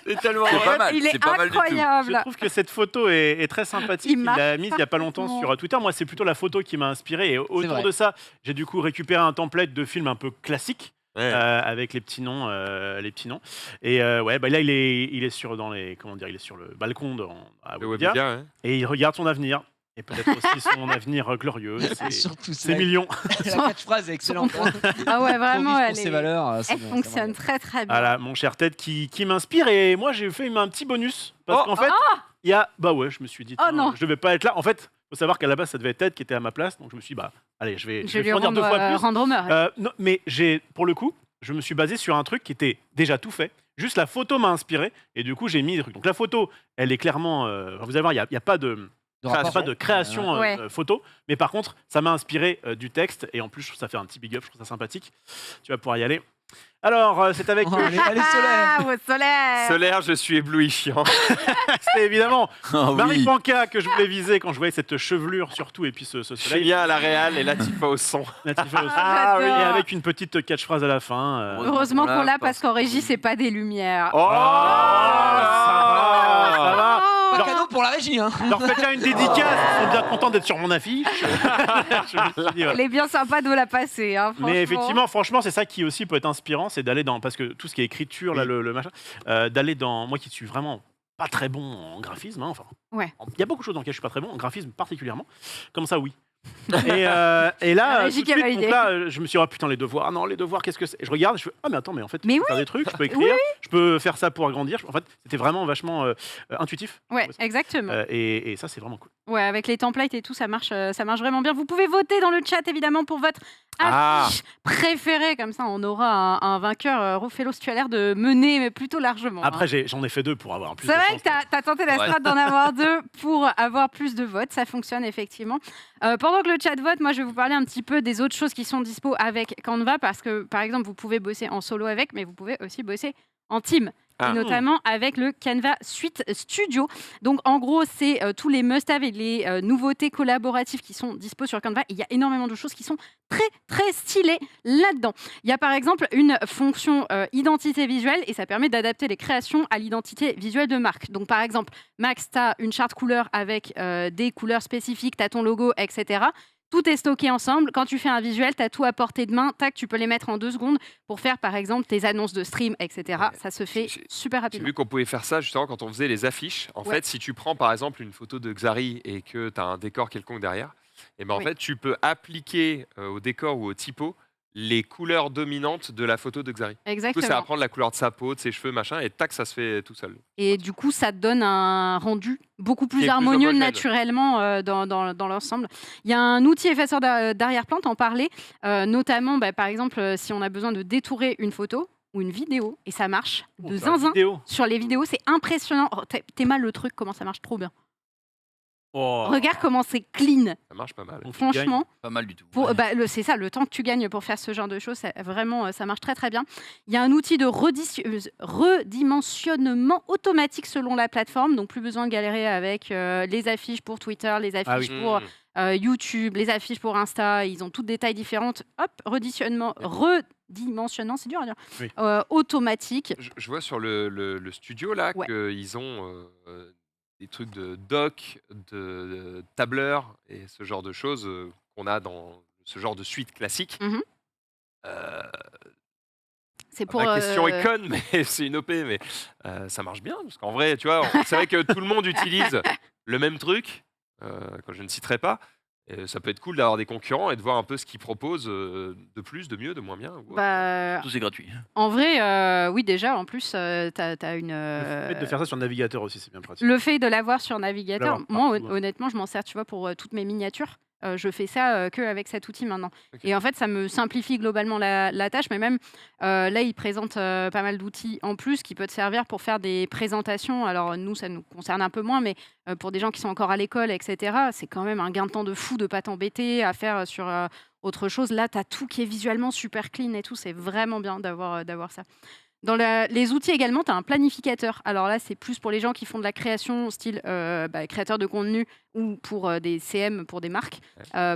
C'est tellement C'est vrai. pas mal. il est C'est pas mal du tout. Je incroyable. trouve que cette photo est très sympathique. Il Il l'a marche mise il y a pas longtemps parfaitement. sur Twitter. Moi, c'est plutôt la photo qui m'a inspiré. Et autour vrai. de ça, j'ai du coup récupéré un template de film un peu classique. Ouais. Avec les petits noms, Et ouais, bah là il est sur il est sur le balcon à Le Webedia, Webedia, ouais. et il regarde son avenir et peut-être aussi son avenir glorieux. Surtout C'est millions. La catchphrase est excellente. Ah ouais, vraiment, Trop riche elle, pour ses valeurs. c'est elle bon, fonctionne ça très très bien. Voilà, mon cher Ted qui m'inspire et moi j'ai fait un petit bonus parce Oh. qu'en fait il y a je me suis dit Oh tiens, non. je vais pas être là. En fait, faut savoir qu'à la base ça devait être Ted qui était à ma place, donc je me suis dit, allez je vais Je vais lui fournir deux rendre, fois plus. rendre honneur. Non, mais pour le coup, je me suis basé sur un truc qui était déjà tout fait. Juste la photo m'a inspiré et du coup j'ai mis des trucs. Donc la photo, elle est clairement, vous allez voir, il y a pas de création Ouais. photo, mais par contre ça m'a inspiré du texte et en plus je trouve que ça fait un petit big up, je trouve ça sympathique. Tu vas pouvoir y aller. Alors, c'est avec Oh, elle est solaire. Ah, au soleil. Solaire, je suis éblouifiant. c'est évidemment Ah Marie oui. Panca que je voulais viser quand je voyais cette chevelure surtout et puis ce soleil. Julien à la Réal et Latifa au son. Latifa aussi. Ah, Et j'adore. avec une petite catchphrase à la fin. Heureusement qu'on l'a Voilà, parce qu'en régie, c'est pas des lumières. Oh, ça va. Pas Alors- cadeau pour la régie, hein. Leur faites bien une dédicace, ils sont bien contents d'être sur mon affiche. Je me suis dit, voilà. Elle est bien sympa de vous la passer. Hein, Mais franchement. franchement, c'est ça qui aussi peut être inspirant, c'est d'aller dans, parce que tout ce qui est écriture, là, le machin, d'aller dans, moi qui suis vraiment pas très bon en graphisme, hein, enfin, Ouais. il y a beaucoup de choses dans lesquelles je suis pas très bon, en graphisme particulièrement, comme ça oui. Et là, régie tout de qui a suite, validé. donc là, je me suis dit, ah putain, les devoirs, ah non, les devoirs, qu'est-ce que c'est? Je regarde, je fais, ah mais attends, mais en fait, Mais je peux faire des trucs, je peux écrire, je peux faire ça pour agrandir. En fait, c'était vraiment vachement intuitif. Ouais, exactement. Et ça, c'est vraiment cool. Ouais, avec les templates et tout, ça marche vraiment bien. Vous pouvez voter dans le chat, évidemment, pour votre affiche préférée. Comme ça, on aura un vainqueur. Rofelos, tu as l'air de mener, mais plutôt largement. hein. Après, j'en ai fait 2 pour avoir plus C'est de vrai chance. que tu as tenté la strat d'en avoir 2 pour avoir plus de votes. Ça fonctionne effectivement. Pendant que le chat vote, moi je vais vous parler un petit peu des autres choses qui sont dispo avec Canva parce que par exemple, vous pouvez bosser en solo avec, mais vous pouvez aussi bosser en team. Ah. Et notamment avec le Canva Suite Studio. Donc en gros, c'est tous les must-have et les nouveautés collaboratives qui sont dispo sur Canva. Et il y a énormément de choses qui sont très très stylées là-dedans. Il y a par exemple une fonction identité visuelle et ça permet d'adapter les créations à l'identité visuelle de marque. Donc par exemple, Max, tu as une charte couleur avec des couleurs spécifiques, tu as ton logo, etc. Tout est stocké ensemble. Quand tu fais un visuel, tu as tout à portée de main. Tac, tu peux les mettre en 2 secondes pour faire, par exemple, tes annonces de stream, etc. Ouais. Ça se fait super J'ai rapidement. vu qu'on pouvait faire ça justement quand on faisait les affiches. En Ouais. fait, si tu prends par exemple une photo de Xari et que tu as un décor quelconque derrière, et ben en Oui. fait, tu peux appliquer au décor ou au typo les couleurs dominantes de la photo de Xari. Du coup, Exactement. ça va prendre la couleur de sa peau, de ses cheveux, machin, et tac, ça se fait tout seul. Et du coup, ça te donne un rendu beaucoup Qui plus est plus harmonieux homogène. naturellement dans l'ensemble. Il y a un outil effaceur d'arrière-plan, t'en parlais, notamment, par exemple, si on a besoin de détourer une photo ou une vidéo, et ça marche de Sur la zinzin. vidéo. Sur les vidéos, c'est impressionnant. Oh, t'es mal le truc, comment ça marche trop bien. Oh. Regarde comment c'est clean, Ça marche pas mal. Donc, tu gagnes. franchement. Pas mal du tout. Pour, c'est ça, le temps que tu gagnes pour faire ce genre de choses, vraiment, ça marche très très bien. Il y a un outil de redimensionnement automatique selon la plateforme, donc plus besoin de galérer avec les affiches pour Twitter, les affiches oui. pour Mmh. YouTube, les affiches pour Insta, ils ont toutes des tailles différentes. Hop, redimensionnant, c'est dur à dire, Oui. automatique. Je vois sur le studio là Ouais. qu'ils ont des trucs de doc, de tableur et ce genre de choses qu'on a dans ce genre de suite classique. Mhm. C'est pour La question est conne, mais c'est une OP, mais ça marche bien. Parce qu'en vrai, tu vois, c'est vrai que tout le monde utilise le même truc, que je ne citerai pas. Et ça peut être cool d'avoir des concurrents et de voir un peu ce qu'ils proposent de plus, de mieux, de moins bien. ou autre. bah, Tout c'est gratuit. en vrai, oui, déjà, en plus, t'as une. Le fait de faire ça sur le navigateur aussi, c'est bien pratique. Le fait de l'avoir sur navigateur, L'avoir moi partout, ouais. honnêtement, je m'en sers, tu vois, pour toutes mes miniatures. Je fais ça que avec cet outil maintenant. Ok. Et en fait, ça me simplifie globalement la tâche, mais même là, il présente pas mal d'outils en plus qui peuvent te servir pour faire des présentations. Alors nous, ça nous concerne un peu moins, mais pour des gens qui sont encore à l'école, etc., c'est quand même un gain de temps de fou de pas t'embêter à faire sur autre chose. Là, tu as tout qui est visuellement super clean et tout. C'est vraiment bien d'avoir ça. Dans les outils également, tu as un planificateur. Alors là, c'est plus pour les gens qui font de la création, style créateur de contenu ou pour des CM, pour des marques.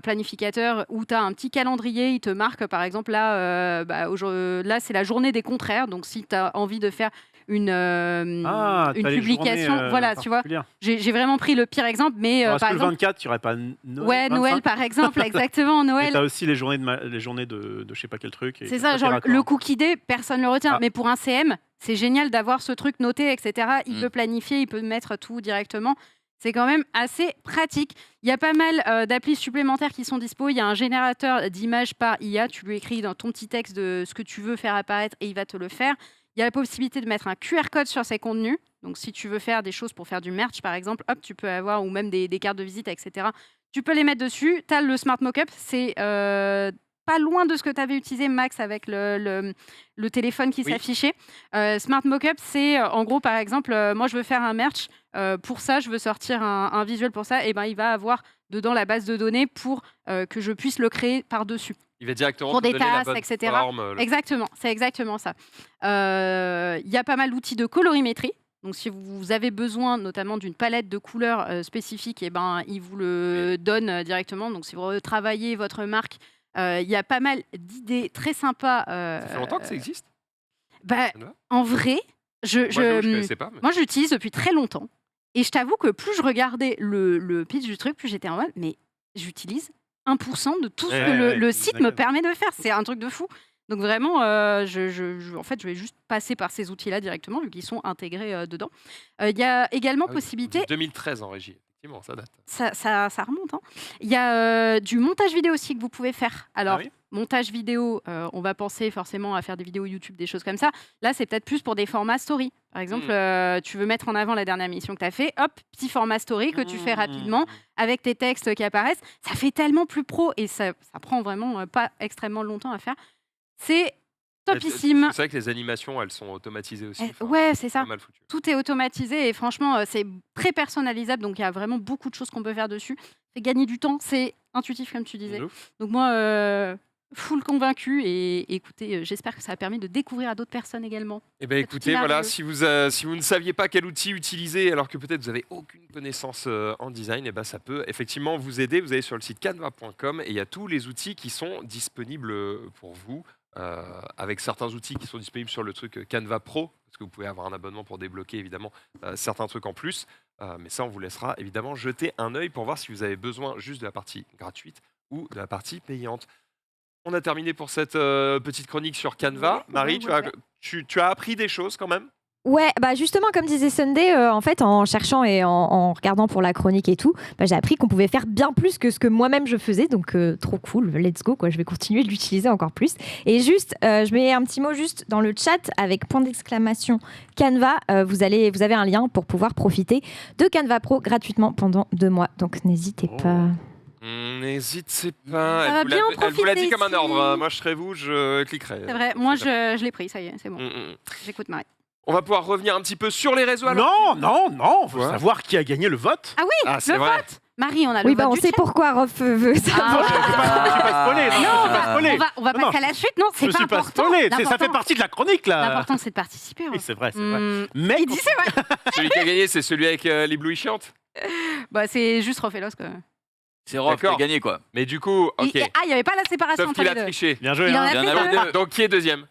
Planificateur où tu as un petit calendrier, il te marque par exemple là, là c'est la journée des contraires. Donc si tu as envie de faire une T'as les publication, journées, voilà, tu vois. particulières. J'ai vraiment pris le pire exemple, mais Alors, est-ce par que le exemple, 24, tu n'aurais pas Noël ouais, Noël 25? par exemple, exactement, Et Noël. t'as aussi les journées de je sais pas quel truc. et C'est toi, ça, t'es genre raccord. le cookie day, personne ne le retient. Ah. Mais pour un CM, c'est génial d'avoir ce truc noté, etc. Il Mm. peut planifier, il peut mettre tout directement. C'est quand même assez pratique. Il y a pas mal d'applis supplémentaires qui sont dispo. Il y a un générateur d'images par IA. Tu lui écris dans ton petit texte de ce que tu veux faire apparaître et il va te le faire. Il y a la possibilité de mettre un QR code sur ses contenus. Donc, si tu veux faire des choses pour faire du merch, par exemple, hop, tu peux avoir, ou même des cartes de visite, etc. Tu peux les mettre dessus. Tu as le Smart Mockup. C'est pas loin de ce que tu avais utilisé, Max, avec le téléphone qui Oui. s'affichait. Smart Mockup, c'est en gros, par exemple, moi, je veux faire un merch. Pour ça, je veux sortir un visuel pour ça. Et ben, il va avoir dedans la base de données pour que je puisse le créer par-dessus. Il va directement Pour te des donner la tasses, bonne etc. forme, Exactement, c'est exactement ça. Il y a pas mal d'outils de colorimétrie. Donc, si vous avez besoin notamment d'une palette de couleurs spécifique, eh ben, il vous le donne directement. Donc, si vous travaillez votre marque, il y a pas mal d'idées très sympas. Ça fait longtemps que ça existe Bah, Canva en vrai, Moi, je connaissais pas. Mais... moi, j'utilise depuis très longtemps. Et je t'avoue que plus je regardais le pitch du truc, plus j'étais en mode, mais j'utilise 1% de tout ce que le site me permet de faire. C'est un truc de fou. Donc vraiment, en fait, je vais juste passer par ces outils-là directement, vu qu'ils sont intégrés dedans. Il y a également Ah oui, possibilité... 2013 en régie. Effectivement, ça date. Ça remonte. Hein. Il y a du montage vidéo aussi que vous pouvez faire. Alors, Ah oui montage vidéo, on va penser forcément à faire des vidéos YouTube, des choses comme ça. Là, c'est peut-être plus pour des formats story. Par exemple, tu veux mettre en avant la dernière mission que tu as fait, hop, petit format story que tu fais rapidement avec tes textes qui apparaissent. Ça fait tellement plus pro et ça prend vraiment pas extrêmement longtemps à faire. C'est topissime. C'est vrai que les animations, elles sont automatisées aussi. Enfin, Ouais, c'est ça. pas mal foutu. Tout est automatisé et franchement, c'est très personnalisable. Donc, il y a vraiment beaucoup de choses qu'on peut faire dessus. C'est gagner du temps, c'est intuitif, comme tu disais. De ouf. Donc, moi, full convaincu. Et écoutez, j'espère que ça a permis de découvrir à d'autres personnes également. Eh bien, C'est écoutez, merveilleux. voilà, si vous ne saviez pas quel outil utiliser, alors que peut-être vous n'avez aucune connaissance en design, eh ben, ça peut effectivement vous aider. Vous allez sur le site canva.com et il y a tous les outils qui sont disponibles pour vous. Avec certains outils qui sont disponibles sur le truc Canva Pro, parce que vous pouvez avoir un abonnement pour débloquer évidemment certains trucs en plus. Mais ça, on vous laissera évidemment jeter un œil pour voir si vous avez besoin juste de la partie gratuite ou de la partie payante. On a terminé pour cette petite chronique sur Canva. Ouais, Marie, ouais. tu as appris des choses quand même? Ouais, bah justement, comme disait Sunday, en fait, en cherchant et en regardant pour la chronique et tout, bah, j'ai appris qu'on pouvait faire bien plus que ce que moi-même je faisais. Donc, trop cool, let's go, quoi. Je vais continuer de l'utiliser encore plus. Et juste, je mets un petit mot juste dans le chat avec point d'exclamation Canva. Vous avez un lien pour pouvoir profiter de Canva Pro gratuitement pendant 2 mois. Donc, n'hésitez pas. N'hésitez Ça pas. va bien en Elle vous l'a dit profiter comme un ici. ordre. Moi, je serais vous, je cliquerais. C'est vrai, moi, je l'ai pris, ça y est, c'est bon. Mm. J'écoute Marie. On va pouvoir revenir un petit peu sur les réseaux. alors. Non, faut Quoi savoir qui a gagné le vote. Ah oui, Ah, c'est le vrai. vote Marie, on a le Oui, bah vote on du sait chat. pourquoi Rof veut savoir. Je suis pas spoilé, non, je suis pas spoilé. On va Non, passer à la suite, non, c'est Je pas suis pas important. spoilé, ça fait L'important- partie de la chronique là. L'important, c'est de participer. Oui, hein. c'est vrai, c'est vrai. Mais Mais il dit c'est vrai. Celui qui a gagné, c'est celui avec les blouilles chiantes. Bah, c'est juste Rofelos, quoi. C'est Rof qui a D'accord. gagné, quoi. Mais du coup, ok. Il n'y avait pas la séparation Sauf entre qu'il les a deux. triché. bien joué. Il en hein. a Il y en fait avait deux. deux. Donc, qui est deuxième?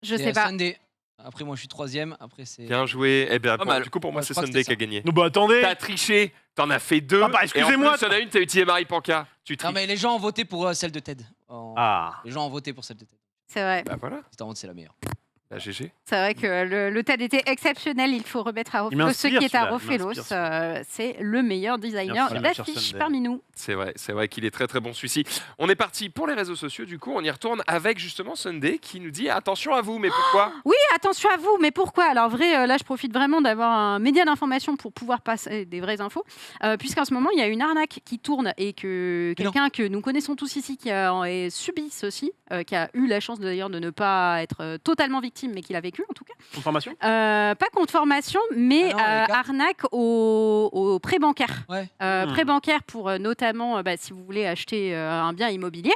Je Et sais pas. Sunday. Après, moi, je suis troisième. Après, c'est. Bien joué. Eh bien, Pas mal. du coup, pour moi, Je c'est crois que Sunday c'était qui a gagné. Non, bah attendez. T'as triché. T'en as fait 2. Ah bah, excusez-moi. Et en plus, il y en a une, t'as utilisé Marie Panka. Tu Non, triches. mais les gens ont voté pour celle de Ted. Ah. Les gens ont voté pour celle de Ted. C'est vrai. Bah voilà. C'est en honte, c'est la meilleure. Bah, GG. C'est vrai que le TED était exceptionnel. Il faut remettre à Il Rofelos. Ce m'inspire, qui est à celui-là, il Rofelos, m'inspire, celui-là. c'est le meilleur designer Merci, d'affiches Sunday. parmi nous. C'est vrai qu'il est très très bon celui-ci. On est parti pour les réseaux sociaux, du coup, on y retourne avec justement Sunday qui nous dit attention à vous, mais pourquoi? Oui, attention à vous, mais pourquoi? Alors vrai, là je profite vraiment d'avoir un média d'information pour pouvoir passer des vraies infos, puisqu'en ce moment il y a une arnaque qui tourne et que Mais non. quelqu'un que nous connaissons tous ici qui a subi ceci, qui a eu la chance d'ailleurs de ne pas être totalement victime, mais qui l'a vécu en tout cas. Confirmation. Pas contre formation, mais Ah non, les gars. arnaque au prêt bancaire. Ouais. Prêt bancaire pour notamment, si vous voulez acheter un bien immobilier.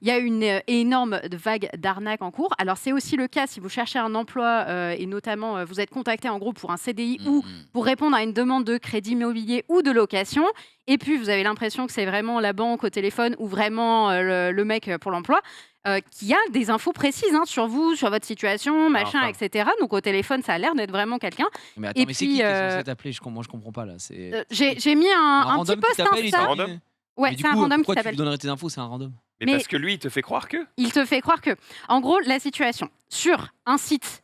Il y a une énorme vague d'arnaques en cours. Alors, c'est aussi le cas si vous cherchez un emploi et notamment vous êtes contacté en gros pour un CDI ou pour répondre à une demande de crédit immobilier ou de location. Et puis, vous avez l'impression que c'est vraiment la banque au téléphone ou vraiment le mec pour l'emploi. Qui a des infos précises sur vous, sur votre situation, machin, enfin. etc. Donc au téléphone, ça a l'air d'être vraiment quelqu'un. Mais attends, Et mais c'est puis, qui est censé t'appeler? Moi, je comprends pas là. C'est J'ai mis un petit random qui post t'appelle, il Insta. s'en random dit- Ouais, Mais du c'est un coup, random qui pourquoi tu t'appelle. lui donnerais tes infos? C'est un random. Mais Mais- parce que lui, il te fait croire que. Il te fait croire que, en gros, la situation sur un site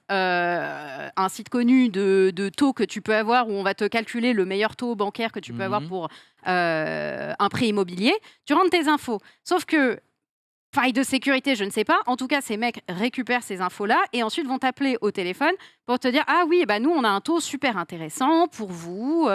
connu de taux que tu peux avoir où on va te calculer le meilleur taux bancaire que tu peux avoir Mhm. pour un prêt immobilier, tu rentres tes infos. Sauf que faille de sécurité, je ne sais pas. En tout cas, ces mecs récupèrent ces infos-là et ensuite vont t'appeler au téléphone pour te dire ah oui, bah nous on a un taux super intéressant pour vous.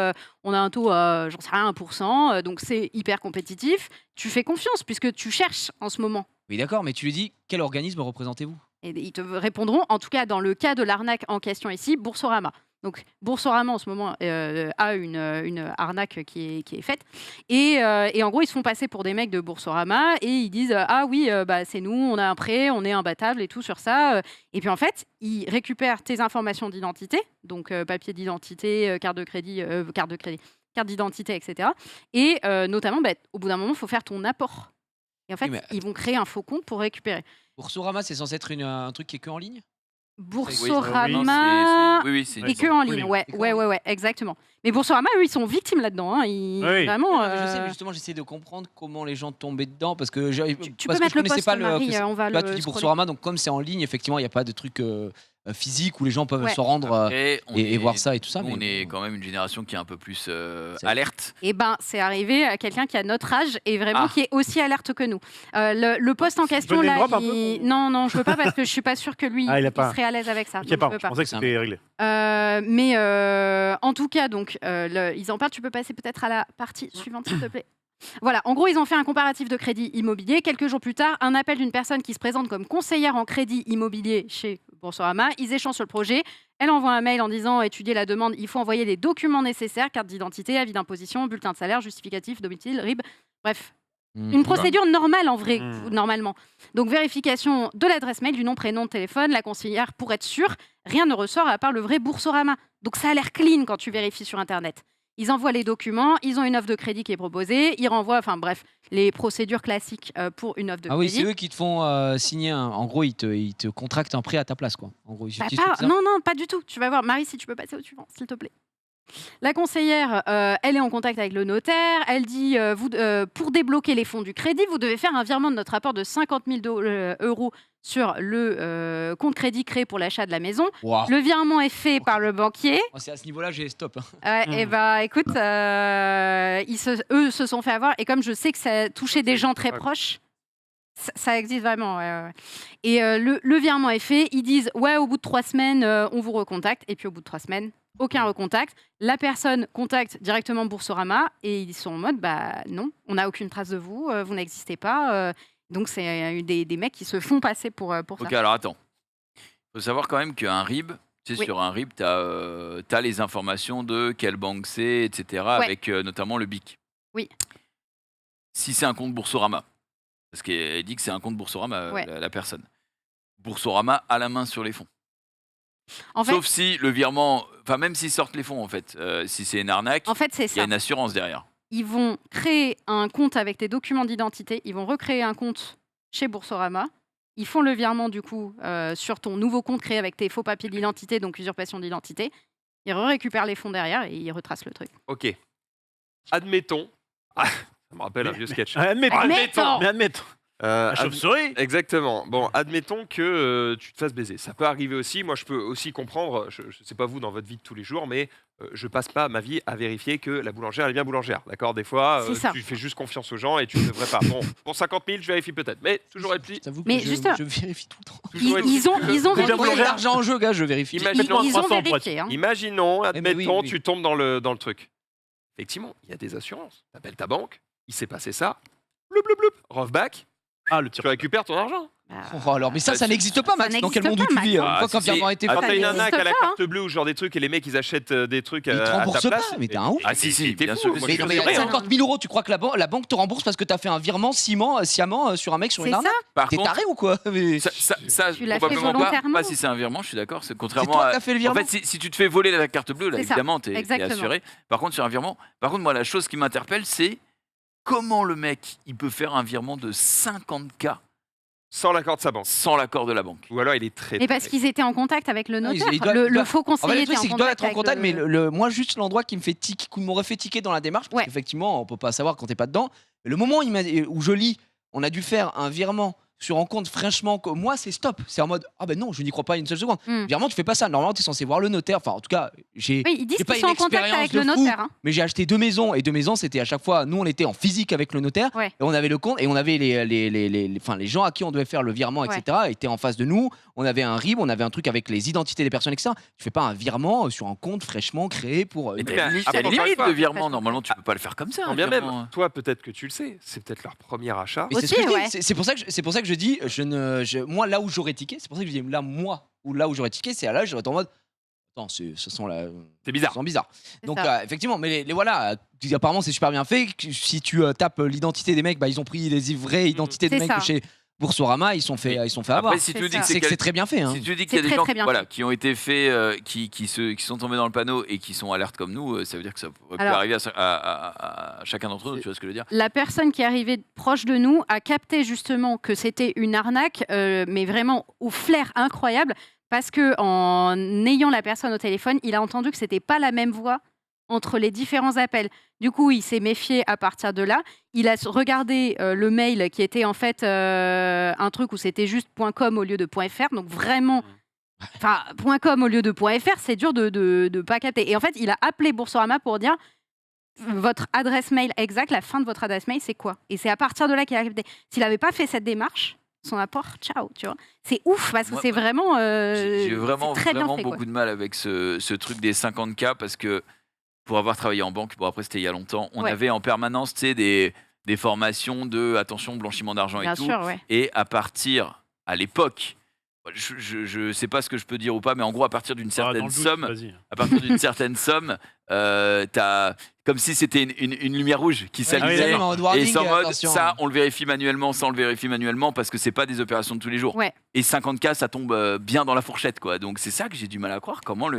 On a un taux, j'en sais rien, 1%. Donc c'est hyper compétitif. Tu fais confiance puisque tu cherches en ce moment. Oui, d'accord, mais tu lui dis quel organisme représentez-vous? Et ils te répondront, en tout cas dans le cas de l'arnaque en question ici, Boursorama. Donc Boursorama en ce moment a une arnaque qui est faite et en gros ils se font passer pour des mecs de Boursorama et ils disent ah oui bah c'est nous, on a un prêt, on est imbattable et tout sur ça et puis en fait ils récupèrent tes informations d'identité, donc papier d'identité, carte d'identité, etc. Et notamment au bout d'un moment il faut faire ton apport et en fait Oui, mais- ils vont créer un faux compte pour récupérer. Boursorama, c'est censé être un truc qui est que en ligne. Boursorama Oui, c'est et que en ligne, Oui, ouais, que en ouais, ligne. ouais, ouais, exactement. Mais Boursorama, eux, ils sont victimes là-dedans. Hein. Ils, Oui. Vraiment. Non, mais je sais, mais justement, j'essaie de comprendre comment les gens tombaient dedans parce que Tu parce peux que mettre je le connaissais post, pas Marie, que on va là, le tu dis scroller. Boursorama, donc comme c'est en ligne, effectivement, il n'y a pas de truc physique où les gens peuvent Ouais. se rendre Après, on et est- voir ça et tout ça. nous, mais on est bon. quand même une génération qui est un peu plus C'est- alerte. Eh ben, c'est arrivé à quelqu'un qui a notre âge et vraiment Ah. qui est aussi alerte que nous. Le post en question, peux là, name drop un peu pour- non, je veux pas parce que je suis pas sûre que lui, Ah, il a il pas. serait à l'aise avec ça. Ok, Donc, je pardon, veux je pas. pensais que c'était réglé. Mais en tout cas, donc, ils en parlent. Tu peux passer peut-être à la partie suivante, s'il te plaît. Voilà, en gros, ils ont fait un comparatif de crédit immobilier. Quelques jours plus tard, un appel d'une personne qui se présente comme conseillère en crédit immobilier chez Boursorama. Ils échangent sur le projet. Elle envoie un mail en disant étudier la demande. Il faut envoyer les documents nécessaires, carte d'identité, avis d'imposition, bulletin de salaire, justificatif, domicile, RIB. Bref, une procédure normale en vrai, normalement. Donc vérification de l'adresse mail, du nom, prénom, de téléphone, la conseillère pour être sûre. Rien ne ressort à part le vrai Boursorama. Donc ça a l'air clean quand tu vérifies sur Internet. Ils envoient les documents, ils ont une offre de crédit qui est proposée, ils renvoient, enfin bref, les procédures classiques pour une offre de Ah oui, crédit. c'est eux qui te font signer. En gros, ils te contractent un prêt à ta place, quoi. En gros, ils Bah, utilisent pas- tout ça. non, pas du tout. Tu vas voir. Marie, si tu peux passer au suivant, s'il te plaît. La conseillère, elle est en contact avec le notaire. Elle dit pour débloquer les fonds du crédit, vous devez faire un virement de notre apport de 50 000 euros sur le compte crédit créé pour l'achat de la maison. Waouh. Le virement est fait par le banquier. Moi, c'est à ce niveau-là, j'ai stop. Hein. Et bah écoute, eux se sont fait avoir. Et comme je sais que ça touchait des gens très Ouais. proches, ça existe vraiment. Ouais. Et le virement est fait. Ils disent ouais, au bout de 3 semaines, on vous recontacte. Et puis au bout de 3 semaines, aucun recontact. La personne contacte directement Boursorama et ils sont en mode bah non, on n'a aucune trace de vous, vous n'existez pas. Donc c'est des mecs qui se font passer pour Ok, ça. alors attends. Il faut savoir quand même qu'un RIB, tu sais, Oui. sur un RIB, tu as les informations de quelle banque c'est, etc., avec notamment le BIC. Oui. Si c'est un compte Boursorama, parce qu'elle dit que c'est un compte Boursorama, Ouais. la personne. Boursorama a la main sur les fonds. En fait, Sauf si le virement, enfin même s'ils sortent les fonds en fait, si c'est une arnaque, c'est il y ça. a une assurance derrière. Ils vont créer un compte avec tes documents d'identité. Ils vont recréer un compte chez Boursorama. Ils font le virement du coup sur ton nouveau compte créé avec tes faux papiers d'identité, donc usurpation d'identité. Ils récupèrent les fonds derrière et ils retracent le truc. Ok. Admettons. Ah, ça me rappelle un vieux sketch. Admettons. Admettons. Mais admettons. La Ad- chauve-souris. Exactement. Bon, admettons que tu te fasses baiser. Ça peut arriver aussi. Moi, je peux aussi comprendre. Je ne sais pas vous dans votre vie de tous les jours, mais je passe pas ma vie à vérifier que la boulangère elle est bien boulangère. D'accord. Des fois, C'est ça. tu fais juste confiance aux gens et tu ne devrais pas. Bon, pour 50 000, je vérifie peut-être, mais toujours est-il. Je t'avoue que Mais je, justement- je vérifie tout le temps. toujours est-il Ils ont que- ils ont Déjà, vérifié. Quand il y a de boulangère. l'argent en jeu, gars, je vérifie. Imagine- Ils ont 300 pour vérifié. Hein. Imaginons, mais admettons, oui. tu tombes dans le truc. Effectivement, il y a des assurances. Tu appelles ta banque, il s'est passé ça. Bloup, bloup, bloup. Rovback, Ah, le tir. tu récupères ton argent. Bah, Oh, alors, mais ça n'existe pas, Max. Ça Dans quel n'existe monde où pas, tu vis Max. Une fois qu'un si, virement a été Ah, fait, t'as une ça arnaque existe à la pas, carte bleue ou ce genre des trucs et les mecs ils achètent des trucs ils te à ta remboursent place. pas. Mais t'es un ouf. Ah si, t'es bien fou, sûr. moi, que je si. suis Mais sûr. 50 000 euros, tu crois que la banque te rembourse parce que t'as fait un virement sciemment sur un mec sur c'est une ça. arnaque? Par T'es contre, taré ou quoi? Mais ça Tu l'as fait probablement volontairement. pas si c'est un virement, je suis d'accord. C'est c'est contrairement toi à. qui as fait le En virement. fait, si tu te fais voler la carte bleue, là, C'est ça, évidemment, t'es exactement. assuré. Par contre, sur un virement, moi, la chose qui m'interpelle, c'est comment le mec, il peut faire un virement de 50K Sans l'accord de sa banque. sans l'accord de la banque. Ou alors il est très. Mais parce qu'ils étaient en contact avec le Non, notaire. ils doivent- le ils doivent- faux En fait, conseiller le était truc, c'est en qu'ils doivent contact être en contact, mais avec moi, juste l'endroit qui m'aurait fait tiquer dans la démarche, parce Ouais. qu'effectivement, on peut pas savoir quand t'es pas dedans. Mais le moment où je lis, on a dû faire un virement sur un compte, franchement, moi, c'est stop. C'est en mode, ah ben non, je n'y crois pas une seule seconde. Hmm. Virement, tu fais pas ça. Normalement, tu es censé voir le notaire. Enfin, en tout cas, Oui, ils disent j'ai pas qu'ils sont une en contact expérience avec de le fou. notaire. Hein. mais j'ai acheté 2 maisons, et 2 maisons, c'était à chaque fois, nous, on était en physique avec le notaire, Ouais. et on avait le compte, et on avait les gens à qui on devait faire le virement, Ouais. etc., étaient en face de nous. On avait un RIB, on avait un truc avec les identités des personnes, etc. Tu fais pas un virement sur un compte fraîchement créé pour. Mais Mais t'as après, une encore limite une fois, de virement. parce que- Normalement, tu peux pas le faire comme ça. Quand un bien virement. même, toi peut-être que tu le sais, c'est peut-être leur premier achat. Mais c'est ce que Aussi, je dis. ouais. C'est pour ça que je dis, moi là où j'aurais tiqué, c'est pour ça que je dis là où j'aurais tiqué, c'est à là j'aurais été en mode Attends, ça sent la. C'est bizarre. Ça sent bizarre. C'est Donc ça. effectivement, mais voilà, apparemment c'est super bien fait. Si tu tapes l'identité des mecs, bah, ils ont pris les vraies identités de C'est mecs ça. de chez Boursorama, ils sont fait avoir. Après, si C'est tu dis ça. que C'est que c'est très bien fait. Hein. si tu dis qu'il y a C'est des très, gens très bien voilà, fait. qui ont été faits, qui sont tombés dans le panneau et qui sont alertes comme nous, ça veut dire que ça peut Alors- arriver à chacun d'entre nous, tu vois ce que je veux dire? La personne qui est arrivée proche de nous a capté justement que c'était une arnaque, mais vraiment au flair incroyable, parce que en ayant la personne au téléphone, il a entendu que c'était pas la même voix entre les différents appels. Du coup, il s'est méfié à partir de là. Il a regardé le mail qui était en fait un truc où c'était juste .com au lieu de .fr, donc vraiment. Enfin, .com au lieu de .fr, c'est dur de pas capter. Et en fait, il a appelé Boursorama pour dire votre adresse mail exacte, la fin de votre adresse mail, c'est quoi? Et c'est à partir de là qu'il a capté. S'il n'avait pas fait cette démarche, son apport, ciao, tu vois. C'est ouf parce que Moi, c'est vraiment. J'ai vraiment, c'est très bien vraiment fait, quoi. beaucoup de mal avec ce truc des 50K parce que pour avoir travaillé en banque, bon après c'était il y a longtemps, on Ouais. avait en permanence tu sais, des formations de attention, blanchiment d'argent et Bien tout. sûr, ouais. Et à partir, à l'époque, je sais pas ce que je peux dire ou pas, mais en gros, à partir d'une Dans certaine le doute, somme, vas-y. à partir d'une certaine somme, t'as comme si c'était une lumière rouge qui Ouais, s'allumait. exactement, en mode Et warning, c'est en mode, attention. ça, on le vérifie manuellement, ça, on le vérifie manuellement, parce que c'est pas des opérations de tous les jours. Ouais. Et 50K, ça tombe bien dans la fourchette, quoi. Donc c'est ça que j'ai du mal à croire. Comment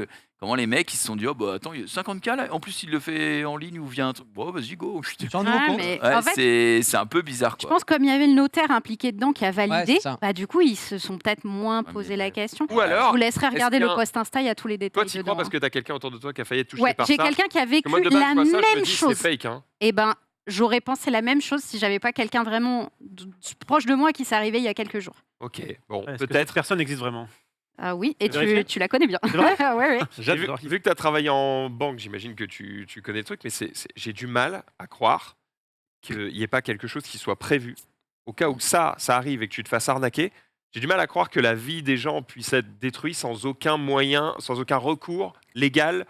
les mecs, ils se sont dit, oh bah attends, 50K là, en plus il le fait en ligne ou via un truc. Bon, vas-y, go. Tu t'en nouveau Ouais, compte mais Ouais, en fait, c'est un peu bizarre, je quoi. pense comme il y avait le notaire impliqué dedans qui a validé, c'est ça. bah, du coup, ils se sont peut-être moins mais posé la ouais. question. Ou Je alors, vous laisserai regarder est-ce le qu'un- post Insta, il y a tous les détails toi, tu dedans. crois parce que t'as quelqu'un autour de toi qui a failli être touché Ouais, par j'ai ça. quelqu'un qui a vécu Moi, de base, je la vois ça, je me même dis, c'est chose. fake. Hein. Eh ben, j'aurais pensé la même chose si j'avais pas quelqu'un vraiment proche de moi qui s'est arrivé il y a quelques jours. Ok, bon, Est-ce que cette peut-être. personne existe vraiment. Ah oui, et Tu veux vérifier tu la connais bien. C'est vrai Ouais, ouais. J'adore. Vu que tu as travaillé en banque, j'imagine que tu connais le truc, mais j'ai du mal à croire qu'il n'y ait pas quelque chose qui soit prévu. Au cas où ça arrive et que tu te fasses arnaquer, j'ai du mal à croire que la vie des gens puisse être détruite sans aucun moyen, sans aucun recours légal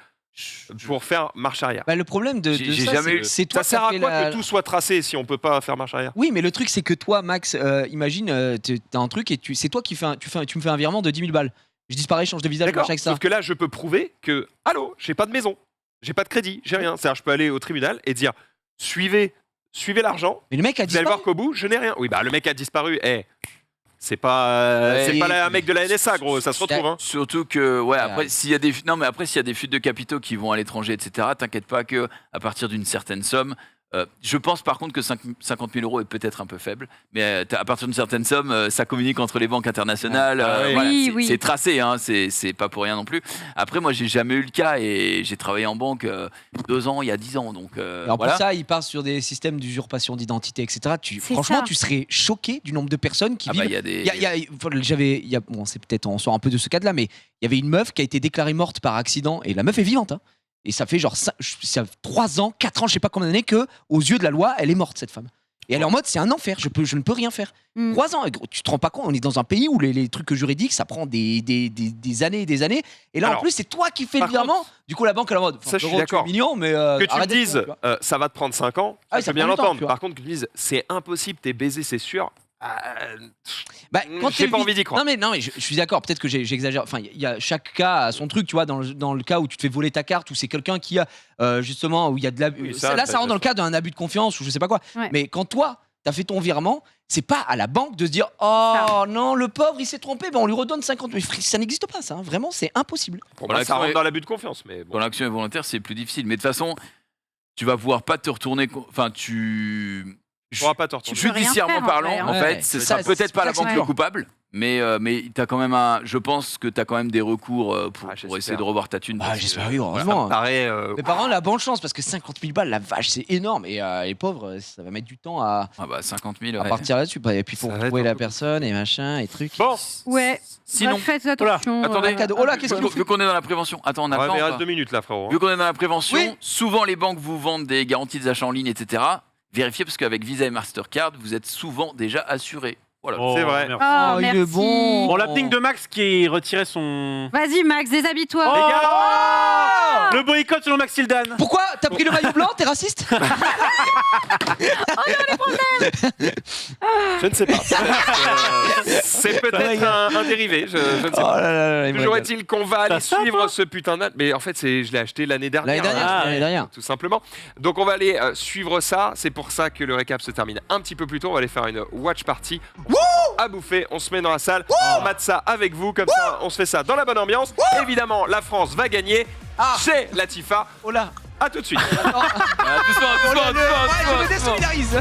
pour faire marche arrière. Bah, le problème de J'ai ça, jamais eu- c'est toi Ça sert qui as à fait quoi la- que tout soit tracé si on peut pas faire marche arrière? Oui, mais le truc, c'est que toi, Max, imagine, t'as un truc et c'est toi qui tu me fais un virement de 10 000 balles. Je disparais, je change de visage, D'accord. machin avec ça. Sauf que là, je peux prouver que, allô, j'ai pas de maison, j'ai pas de crédit, j'ai rien. C'est-à-dire, je peux aller au tribunal et dire, suivez l'argent. Mais le mec a Vous allez disparu. voir qu'au bout, je n'ai rien. Oui, bah le mec a disparu. C'est pas, Ouais, c'est pas et- un mec de la NSA, gros. Ça se retrouve. Hein. Surtout que, ouais, après, Ouais. s'il y a des, non, mais après, s'il y a des fuites de capitaux qui vont à l'étranger, etc., t'inquiète pas que à partir d'une certaine somme, je pense par contre que 50 000 euros est peut-être un peu faible, mais à partir d'une certaine somme, ça communique entre les banques internationales. Ah, oui. Voilà, Oui, c'est oui. c'est tracé, hein, c'est pas pour rien non plus. Après, moi, j'ai jamais eu le cas et j'ai travaillé en banque 2 ans, il y a 10 ans, donc Et en voilà. plus, ça, il part sur des systèmes d'usurpation d'identité, etc. C'est Franchement, ça. tu serais choqué du nombre de personnes qui Ah bah, vivent. il y a des. Bon, c'est peut-être, on sort un peu de ce cadre-là, mais il y avait une meuf qui a été déclarée morte par accident et la meuf est vivante. Hein. Et ça fait genre 3 ans, 4 ans, je sais pas combien d'années que, aux yeux de la loi, elle est morte, cette femme. Et elle est en mode, c'est un enfer, je ne peux rien faire. Mm. 3 ans, et gros, tu te rends pas compte, on est dans un pays où les trucs juridiques, ça prend des années et des années. Et là, Alors, en plus, c'est toi qui fais le par virement. Du coup, la banque, elle est en mode, Ça, je suis frérot, tu es d'accord. mignon, mais. Que tu me arrête d'être dises, con, tu vois. ça va te prendre 5 ans, Ah oui, je ça peux bien prend du temps, l'entendre. tu vois. Par contre, que tu me dises, c'est impossible, t'es baisé, c'est sûr. Bah, quand J'ai t'es pas le envie d'y croire. Non mais je suis d'accord. Peut-être que j'exagère. Enfin, il y a chaque cas a son truc. Tu vois, dans le cas où tu te fais voler ta carte, ou c'est quelqu'un qui a justement où il y a de l'abus. Oui, ça, Là, ça rentre dans le cas d'un abus de confiance ou je sais pas quoi. Ouais. Mais quand toi, t'as fait ton virement, c'est pas à la banque de se dire oh non, le pauvre, il s'est trompé, ben on lui redonne 50. Mais ça n'existe pas, ça. Hein. Vraiment, c'est impossible. Pour Voilà, moi, ça c'est rentre vrai. dans l'abus de confiance. Mais bon. Quand l'action est volontaire, c'est plus difficile. Mais de toute façon, tu vas pouvoir pas te retourner. Enfin, tu. Tu pourras pas te retourner. peux rien Judiciairement faire, en parlant, vrai, hein. en Ouais. fait, ce Ça, sera peut-être pas la c'est banque ouais. le coupable, mais t'as quand même je pense que tu as quand même des recours pour j'espère. essayer de revoir ta thune. Bah, parce que, j'espère, oui, Ça heureusement. me paraît. Mes parents, la bonne chance parce que 50 000 balles, la vache, c'est énorme. Et les pauvres, ça va mettre du temps à Ah bah 50 000. à ouais. partir là-dessus. Et puis Ça pour va être trouver un la peu personne et machin et trucs. Bon, Ouais. Sinon, Bref, faites attention. attendez. Cadeau. Oh là, qu'est-ce qu'il vu qu'on est dans la prévention, attends, on a ouais, le temps mais il ou reste pas 2 minutes là, frérot. hein. Vu qu'on est dans la prévention, Oui. souvent les banques vous vendent des garanties des achats en ligne, etc. Vérifiez parce qu'avec Visa et Mastercard, vous êtes souvent déjà assuré. Voilà. Oh, C'est vrai. merde. Oh, il est merci. bon. Bon, la ping de Max qui retirait son. Vas-y, Max, déshabille-toi. Les gars, Oh le boycott selon Max Hildan. Pourquoi t'as pris le maillot blanc? T'es raciste? Je ne sais pas. C'est peut-être un dérivé, je ne sais Oh pas. là là là, il me Toujours régale. est-il qu'on va aller ça, suivre toi ce putain de... Mais en fait, je l'ai acheté l'année dernière. L'année dernière, Ah, l'année dernière. Tout simplement. Donc on va aller suivre ça. C'est pour ça que le récap se termine un petit peu plus tôt. On va aller faire une watch party. À bouffer. On se met dans la salle. On mate ça avec vous. Comme ça, on se fait ça dans la bonne ambiance. Évidemment, la France va gagner. Chez Latifa. Oh là. À tout de suite. Doucement, Oh là là, ouais, je me doucement. désolidarise.